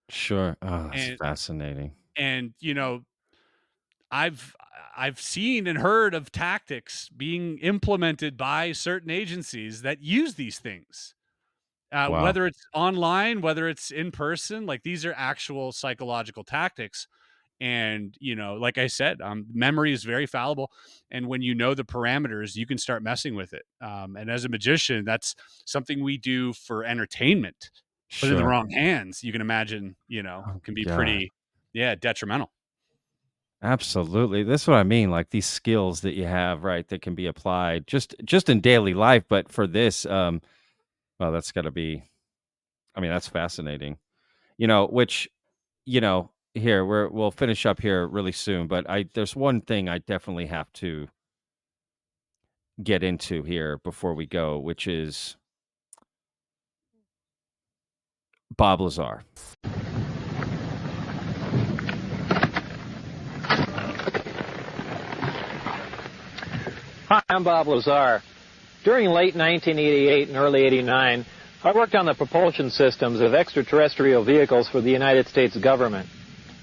Sure. Oh, that's fascinating. And, I've seen and heard of tactics being implemented by certain agencies that use these things. Wow. Whether it's online, whether it's in person, like these are actual psychological tactics. And, like I said, memory is very fallible. And when you know the parameters, you can start messing with it. And as a magician, that's something we do for entertainment. But in the Sure. wrong hands, you can imagine, can be God. pretty, detrimental. Absolutely. That's what I mean. Like these skills that you have, right, that can be applied just in daily life. But for this, well, that's got to be. I mean, that's fascinating. Which, here we'll finish up here really soon. But there's one thing I definitely have to get into here before we go, which is Bob Lazar. Hi, I'm Bob Lazar. During late 1988 and early 89, I worked on the propulsion systems of extraterrestrial vehicles for the United States government.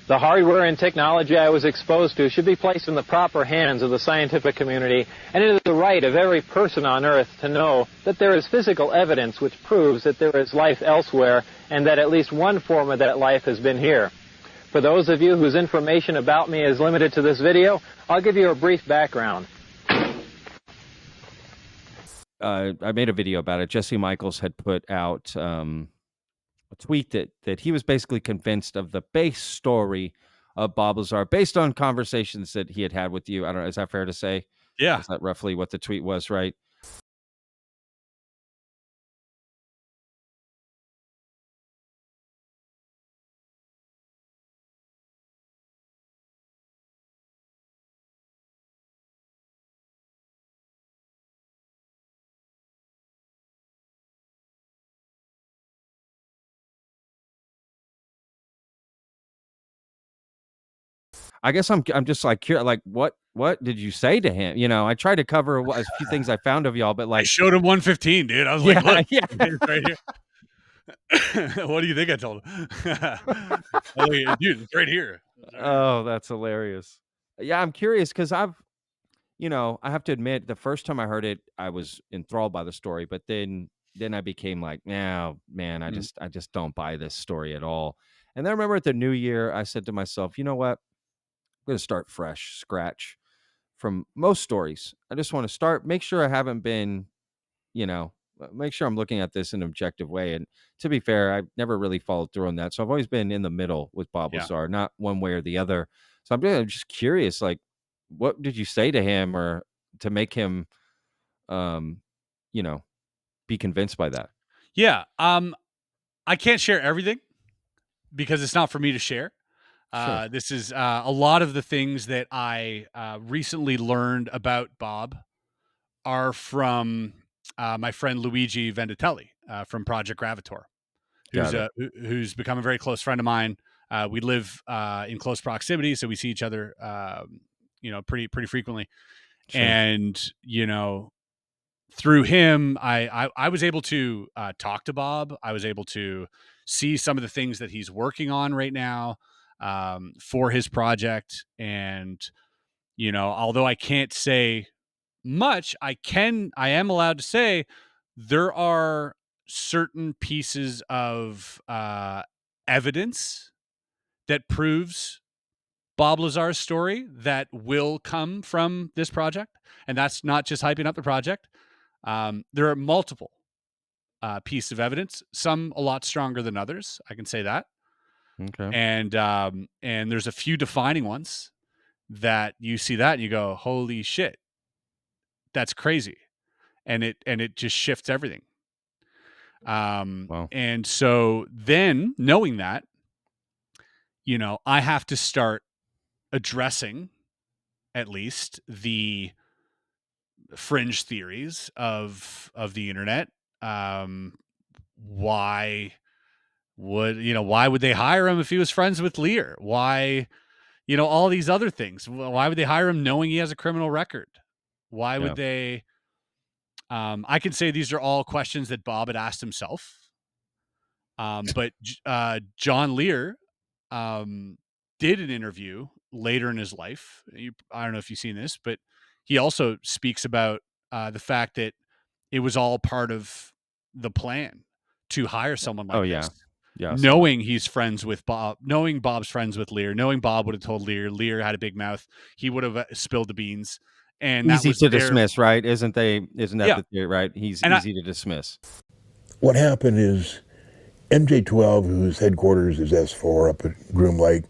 The hardware and technology I was exposed to should be placed in the proper hands of the scientific community, and it is the right of every person on Earth to know that there is physical evidence which proves that there is life elsewhere and that at least one form of that life has been here. For those of you whose information about me is limited to this video, I'll give you a brief background. I made a video about it. Jesse Michaels had put out a tweet that he was basically convinced of the base story of Bob Lazar based on conversations that he had with you. I don't know. Is that fair to say? Yeah. Is that roughly what the tweet was, right? I guess I'm just like curious, like what did you say to him? I tried to cover a few things I found of y'all, but I like showed him 115, dude. I was like, Yeah, look, yeah. it's right here. What do you think I told him? Oh, yeah, dude, it's right here. Oh, that's hilarious. Yeah, I'm curious because I have to admit, the first time I heard it, I was enthralled by the story, but then I became like, no, man, I just don't buy this story at all. And then I remember at the new year, I said to myself, you know what? I'm going to start fresh, scratch from most stories. I just want to make sure I haven't been, make sure I'm looking at this in an objective way. And to be fair, I've never really followed through on that. So I've always been in the middle with Bob Yeah. Lazar, not one way or the other. So I'm just curious, like, what did you say to him or to make him, be convinced by that? Yeah. I can't share everything because it's not for me to share. Sure. This is a lot of the things that I recently learned about Bob are from my friend Luigi Venditelli from Project Gravator, Got it. who's become a very close friend of mine. We live in close proximity, so we see each other, pretty frequently. Sure. And through him, I was able to talk to Bob. I was able to see some of the things that he's working on right now for his project. And, although I can't say much, I am allowed to say there are certain pieces of evidence that proves Bob Lazar's story that will come from this project. And that's not just hyping up the project. There are multiple pieces of evidence, some a lot stronger than others. I can say that. Okay. And there's a few defining ones that you see that and you go, holy shit, that's crazy. And it just shifts everything. Wow. And so then knowing that, I have to start addressing at least the fringe theories of the internet. Why would they hire him if he was friends with Lear? Why, all these other things. Why would they hire him knowing he has a criminal record? Why would they? I can say these are all questions that Bob had asked himself. But John Lear did an interview later in his life. I don't know if you've seen this, but he also speaks about the fact that it was all part of the plan to hire someone like this. Yeah. Knowing he's friends with Bob, knowing Bob's friends with Lear, knowing Bob would have told Lear had a big mouth, he would have spilled the beans. And that Easy was to dismiss, right? Isn't that Yeah. the theory, right? He's And easy to dismiss. What happened is MJ12, whose headquarters is S4 up at Groom Lake,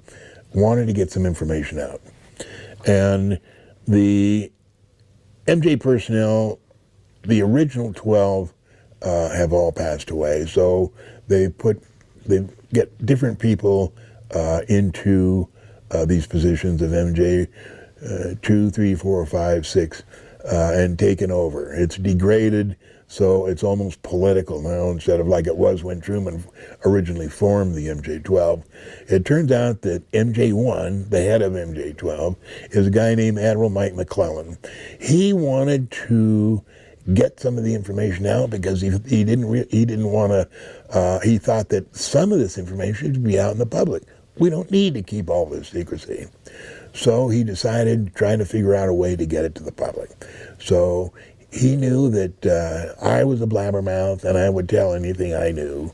wanted to get some information out. And the MJ personnel, the original 12, have all passed away. So they get different people into these positions of MJ 2, 3, 4, 5, 6, and taken over. It's degraded, so it's almost political now instead of like it was when Truman originally formed the MJ-12. It turns out that MJ-1, the head of MJ-12, is a guy named Admiral Mike McClellan. He wanted to get some of the information out because he didn't want to. He thought that some of this information should be out in the public. We don't need to keep all this secrecy. So he decided trying to figure out a way to get it to the public. So he knew that I was a blabbermouth and I would tell anything I knew.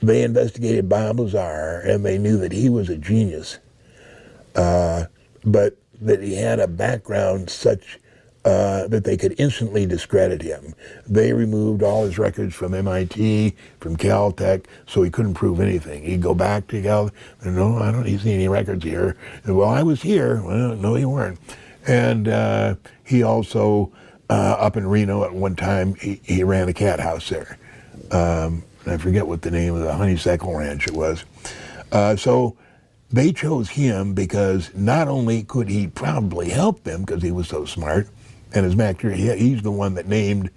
They investigated Bob Lazar and they knew that he was a genius, but that he had a background such that they could instantly discredit him. They removed all his records from MIT, from Caltech, so he couldn't prove anything. He'd go back to Caltech, and no, I don't see any records here. And, well, I was here. Well, no, you weren't. And he also, up in Reno at one time, he ran a cat house there. I forget what the name of the Honeysuckle Ranch it was. So they chose him because not only could he probably help them because he was so smart, and as a matter of fact, he's the one that named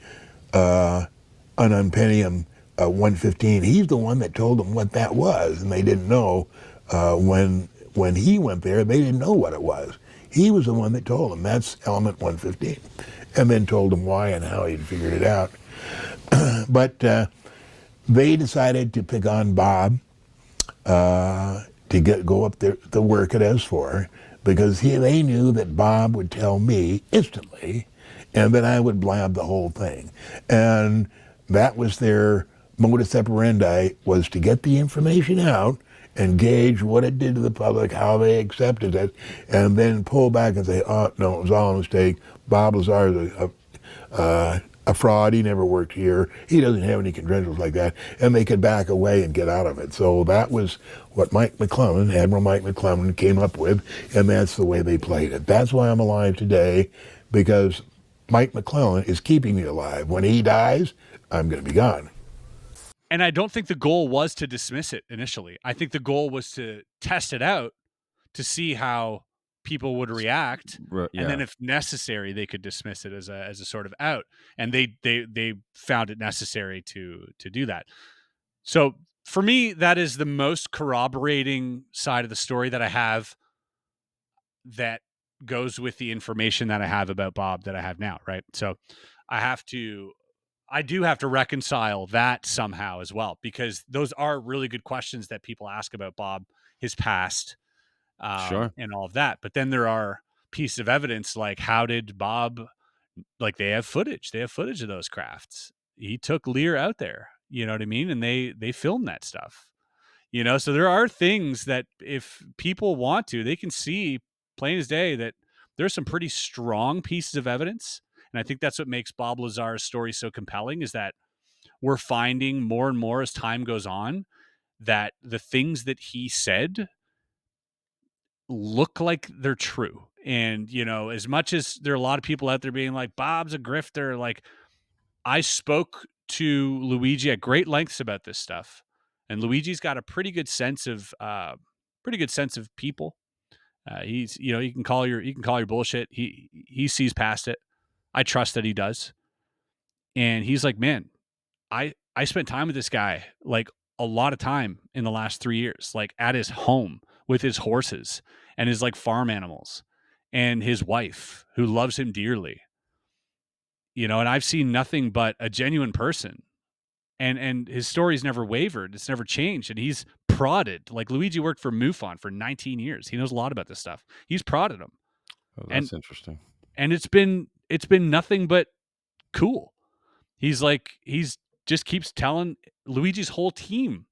Ununpennium 115. He's the one that told them what that was, and they didn't know when he went there. They didn't know what it was. He was the one that told them that's element 115, and then told them why and how he'd figured it out. But they decided to pick on Bob to go up there to work at S4. Because they knew that Bob would tell me instantly, and that I would blab the whole thing. And that was their modus operandi, was to get the information out and gauge what it did to the public, how they accepted it, and then pull back and say, oh, no, it was all a mistake. Bob Lazar is a fraud. He never worked here. He doesn't have any credentials like that. And they could back away and get out of it. So that was what Mike McClellan, Admiral Mike McClellan, came up with, and that's the way they played it. That's why I'm alive today, because Mike McClellan is keeping me alive. When he dies, I'm going to be gone. And I don't think the goal was to dismiss it initially. I think the goal was to test it out to see how people would react, and then if necessary, they could dismiss it as a sort of out. And they found it necessary to do that. So for me, that is the most corroborating side of the story that I have that goes with the information that I have about Bob that I have now, right? So I do have to reconcile that somehow as well, because those are really good questions that people ask about Bob, his past, and all of that. But then there are pieces of evidence like, how did Bob, like they have footage of those crafts. He took Lear out there, you know what I mean? And they filmed that stuff, you know? So there are things that if people want to, they can see plain as day that there's some pretty strong pieces of evidence. And I think that's what makes Bob Lazar's story so compelling, is that we're finding more and more as time goes on that the things that he said look like they're true. And, you know, as much as there are a lot of people out there being like, Bob's a grifter, like, I spoke to Luigi at great lengths about this stuff, and Luigi's got a pretty good sense of people. He's, you know, you can call your bullshit. He sees past it. I trust that he does. And he's like, man, I spent time with this guy, like a lot of time in the last 3 years, like at his home with his horses and his like farm animals and his wife who loves him dearly, you know, and I've seen nothing but a genuine person, and his story's never wavered. It's never changed. And he's prodded, like Luigi worked for MUFON for 19 years. He knows a lot about this stuff. He's prodded him. Oh, that's interesting. And it's been nothing but cool. He's just keeps telling. Luigi's whole team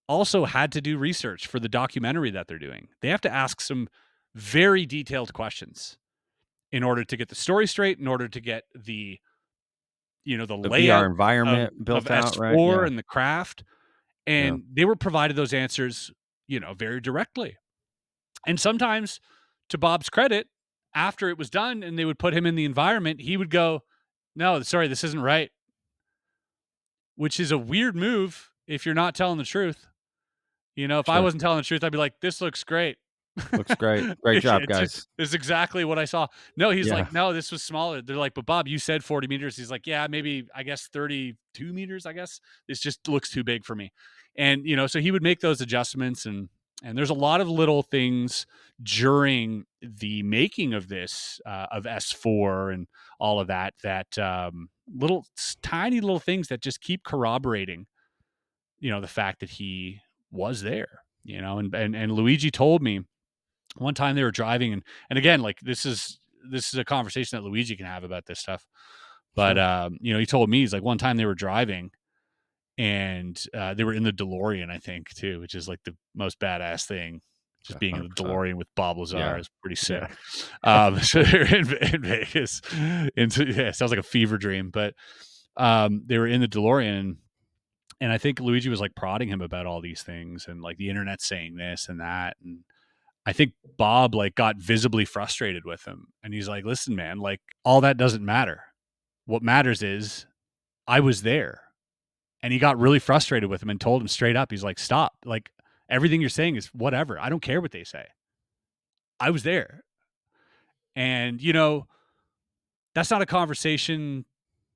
also had to do research for the documentary that they're doing. They have to ask some very detailed questions in order to get the story straight, in order to get the the VR layout environment built of out, S4 right? Yeah. and the craft. And they were provided those answers, very directly. And sometimes, to Bob's credit, after it was done and they would put him in the environment, he would go, "No, sorry, this isn't right." Which is a weird move if you're not telling the truth. If I Sure. wasn't telling the truth, I'd be like, "This looks great." Looks great. Great job, guys. This is exactly what I saw. No, he's Yeah. like, "No, this was smaller." They're like, "But Bob, you said 40 meters." He's like, "Yeah, maybe, I guess 32 meters, I guess. This just looks too big for me." And, so he would make those adjustments, and there's a lot of little things during the making of this, of S4 and all of that, tiny little things that just keep corroborating, the fact that he was there, and Luigi told me one time they were driving, and again, like this is a conversation that Luigi can have about this stuff. But he told me, he's like, one time they were driving, and they were in the DeLorean, I think, too, which is like the most badass thing. Just being in the DeLorean with Bob Lazar is pretty sick. Yeah. So they're in Vegas. It sounds like a fever dream, but they were in the DeLorean, and I think Luigi was like prodding him about all these things, and like the internet saying this and that, and I think Bob like got visibly frustrated with him, and he's like, "Listen, man, like all that doesn't matter. What matters is I was there." And he got really frustrated with him and told him straight up, he's like, "Stop. Like everything you're saying is whatever. I don't care what they say. I was there." And, that's not a conversation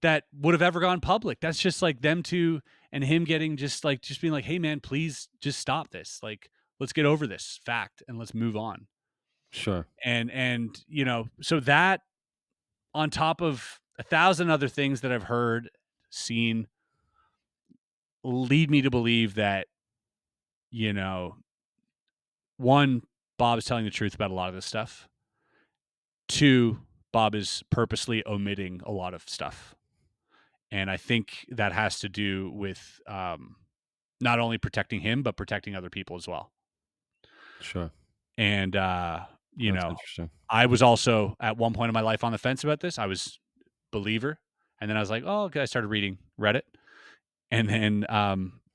that would have ever gone public. That's just like them two and him getting just being like, "Hey man, please just stop this. Like, let's get over this fact and let's move on." Sure. And so that, on top of 1,000 other things that I've heard, seen, lead me to believe that, one, Bob is telling the truth about a lot of this stuff. Two, Bob is purposely omitting a lot of stuff. And I think that has to do with not only protecting him, but protecting other people as well. Sure. And, That's interesting. I was also at one point in my life on the fence about this. I was believer. And then I was like, "Oh, okay." I started reading Reddit. And then,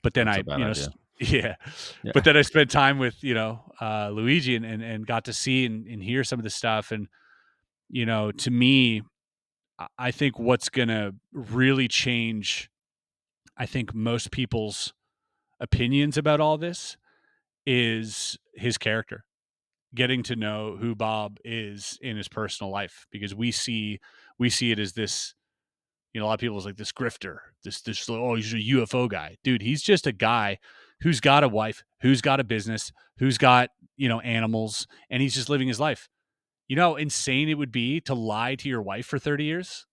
but then That's a bad idea. Yeah. But then I spent time with, Luigi and got to see and hear some of the stuff. And, to me, I think what's going to really change, I think, most people's opinions about all this is his character. Getting to know who Bob is in his personal life, because we see it as this, a lot of people is like this grifter, this, oh, he's a UFO guy. Dude, he's just a guy who's got a wife, who's got a business, who's got, animals, and he's just living his life. You know how insane it would be to lie to your wife for 30 years?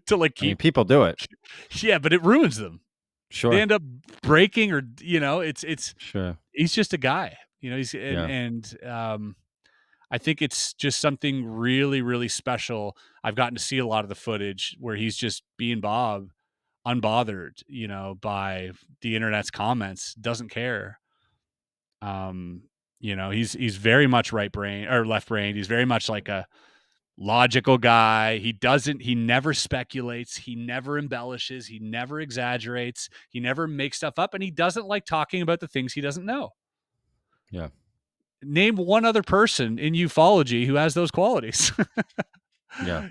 to like keep people do it. Yeah, but it ruins them. Sure. They end up breaking, or it's sure. He's just a guy. I think it's just something really, really special. I've gotten to see a lot of the footage where he's just being Bob, unbothered, by the internet's comments, doesn't care. He's very much right brain or left brain. He's very much like a logical guy. He never speculates. He never embellishes. He never exaggerates. He never makes stuff up, and he doesn't like talking about the things he doesn't know. Yeah. Name one other person in ufology who has those qualities. Yeah.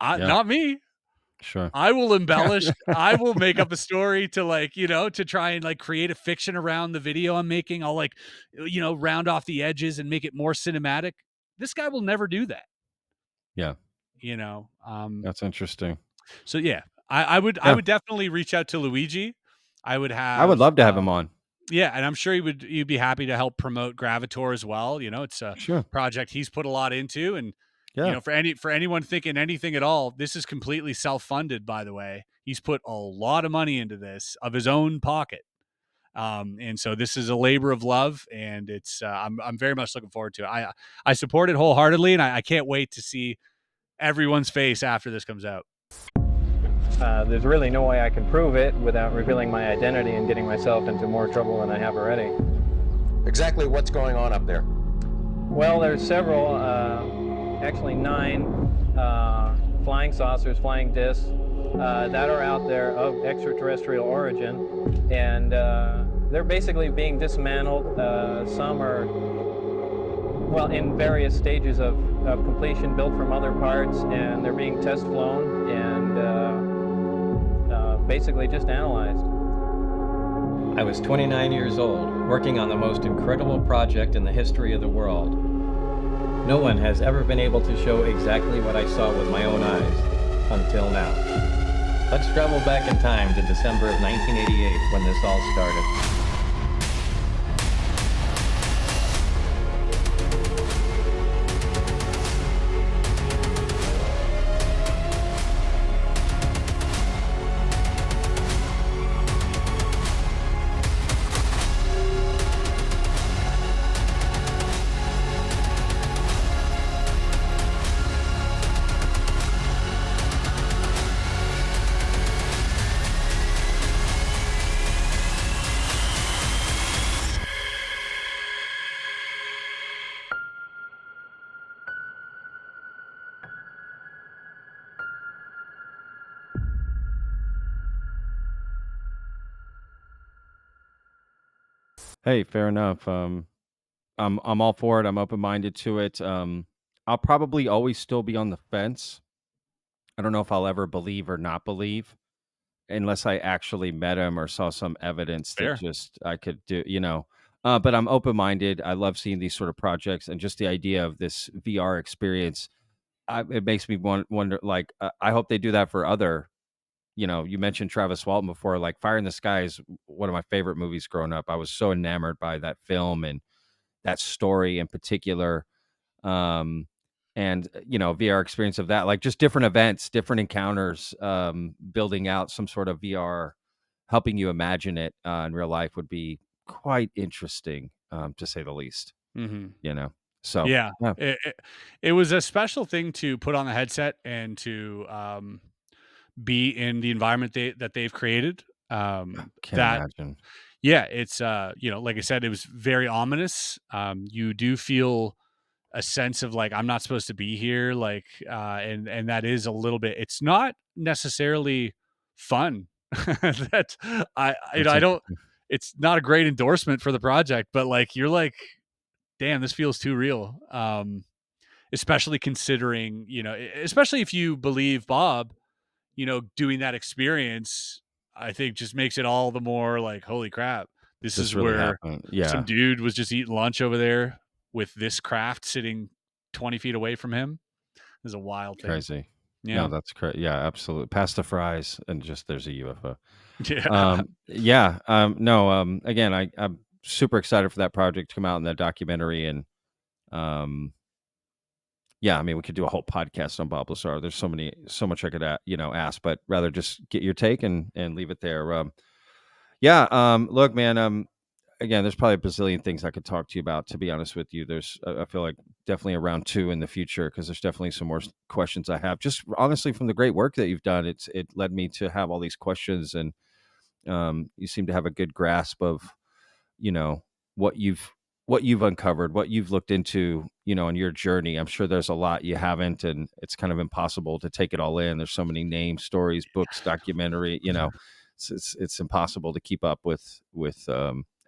Not me. Sure. I will embellish. I will make up a story to to try and create a fiction around the video I'm making. I'll round off the edges and make it more cinematic. This guy will never do that. Yeah. That's interesting. So yeah, I would definitely reach out to Luigi. I would love to have him on. Yeah, and I'm sure you'd be happy to help promote Gravitor as well. It's a project he's put a lot into, and for anyone thinking anything at all, this is completely self-funded. By the way, he's put a lot of money into this of his own pocket, and so this is a labor of love, and it's I'm very much looking forward to it. I support it wholeheartedly, and I can't wait to see everyone's face after this comes out. There's really no way I can prove it without revealing my identity and getting myself into more trouble than I have already. Exactly what's going on up there? Well, there's several, actually 9 flying saucers, flying discs that are out there of extraterrestrial origin, and they're basically being dismantled. Some are, well, in various stages of completion, built from other parts, and they're being test flown and basically just analyzed. I was 29 years old, working on the most incredible project in the history of the world. No one has ever been able to show exactly what I saw with my own eyes, until now. Let's travel back in time to December of 1988, when this all started. Hey, fair enough. I'm all for it. I'm open minded to it. I'll probably always still be on the fence. I don't know if I'll ever believe or not believe unless I actually met him or saw some evidence that Fair. just I could do, but I'm open minded. I love seeing these sort of projects and just the idea of this VR experience. It makes me wonder, like, I hope they do that for other. You mentioned Travis Walton before. Like, Fire in the Sky is one of my favorite movies growing up. I was so enamored by that film and that story in particular. Um, and VR experience of that, like just different events, different encounters, building out some sort of VR, helping you imagine it in real life would be quite interesting, to say the least. Mm-hmm. So Yeah, it was a special thing to put on the headset and to be in the environment that they've created. Can't That imagine. Yeah, it's like I said, it was very ominous. You do feel a sense of like I'm not supposed to be here, like and that is a little bit. It's not necessarily fun. That I That's don't. It's not a great endorsement for the project, but like you're like, damn, this feels too real. Especially considering especially if you believe Bob, doing that experience, I think just makes it all the more like, holy crap, this this is really where happened. some Yeah, dude was just eating lunch over there with this craft sitting 20 feet away from him. This is a wild thing. crazy. No, Yeah. that's crazy. Yeah, absolutely. Pass the fries and just there's a UFO. Yeah. Yeah. No. Again, I'm super excited for that project to come out in that documentary, and yeah, I mean, we could do a whole podcast on Bob Lazar. There's so much I could, ask, but rather just get your take and leave it there. Yeah. Look, man. Again, there's probably a bazillion things I could talk to you about. To be honest with you, I feel like definitely a round two in the future because there's definitely some more questions I have. Just honestly, from the great work that you've done, it led me to have all these questions, and you seem to have a good grasp of you know what you've uncovered, what you've looked into, on your journey. I'm sure there's a lot you haven't, and it's kind of impossible to take it all in. There's so many names, stories, books, documentary. It's impossible to keep up with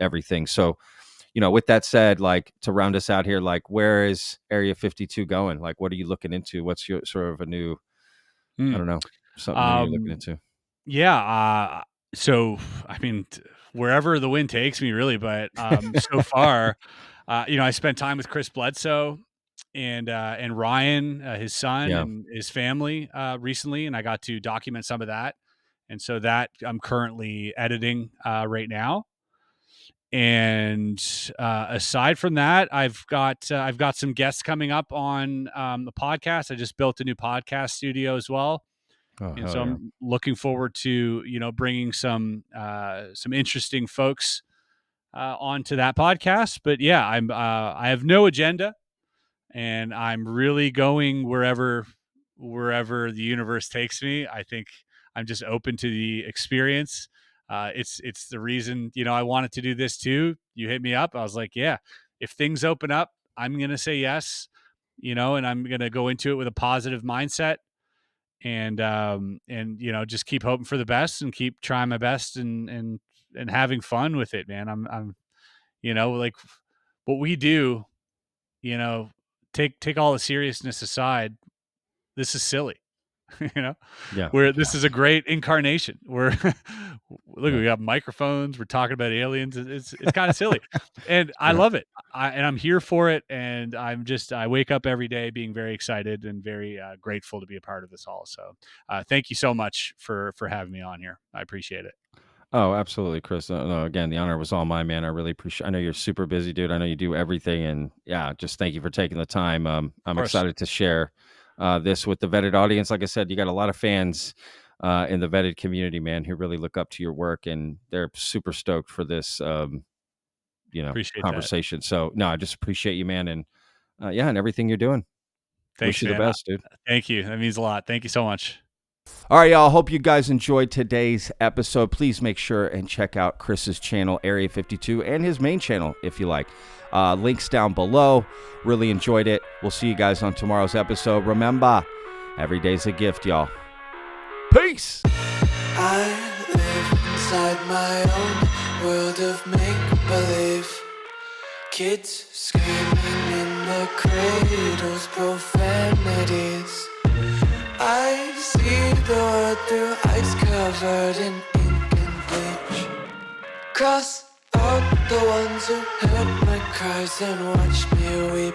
everything. So, with that said, like to round us out here, like where is Area 52 going? Like, what are you looking into? What's your sort of a new, I don't know, something new you're looking into? Yeah. So I mean, wherever the wind takes me, really. But so far, I spent time with Chris Bledsoe and Ryan, his son, Yeah. and his family recently, and I got to document some of that. And so that I'm currently editing right now. And aside from that, I've got some guests coming up on the podcast. I just built a new podcast studio as well. Oh, And hell so yeah. I'm looking forward to bringing some interesting folks onto that podcast. But yeah, I have no agenda, and I'm really going wherever the universe takes me. I think I'm just open to the experience. It's the reason I wanted to do this too. You hit me up. I was like, yeah, if things open up, I'm gonna say yes. And I'm gonna go into it with a positive mindset. and just keep hoping for the best and keep trying my best and having fun with it, man. I'm like what we do, take all the seriousness aside. This is silly. Yeah. Where this is a great incarnation. Look, we got microphones. We're talking about aliens. It's kind of silly, and I love it. I'm here for it, and I wake up every day being very excited and very grateful to be a part of this all. So, thank you so much for having me on here. I appreciate it. Oh, absolutely, Chris. No, again, the honor was all mine, man. I really appreciate. I know you're super busy, dude. I know you do everything, and yeah, just thank you for taking the time. I'm excited to share this with the vetted audience. Like I said, you got a lot of fans in the vetted community, man, who really look up to your work, and they're super stoked for this, Appreciate conversation. So, no, I just appreciate you, man, and and everything you're doing. Thanks, Wish you man. the best, dude. Thank you. That means a lot. Thank you so much. All right, y'all. Hope you guys enjoyed today's episode. Please make sure and check out Chris's channel, Area 52, and his main channel, if you like. Links down below. Really enjoyed it. We'll see you guys on tomorrow's episode. Remember, every day's a gift, y'all. Peace. I live inside my own world of make-believe. Kids screaming in the cradles, profanities. I see the world through ice covered in ink and bleach. Cross out the ones who heard my cries and watched me weep.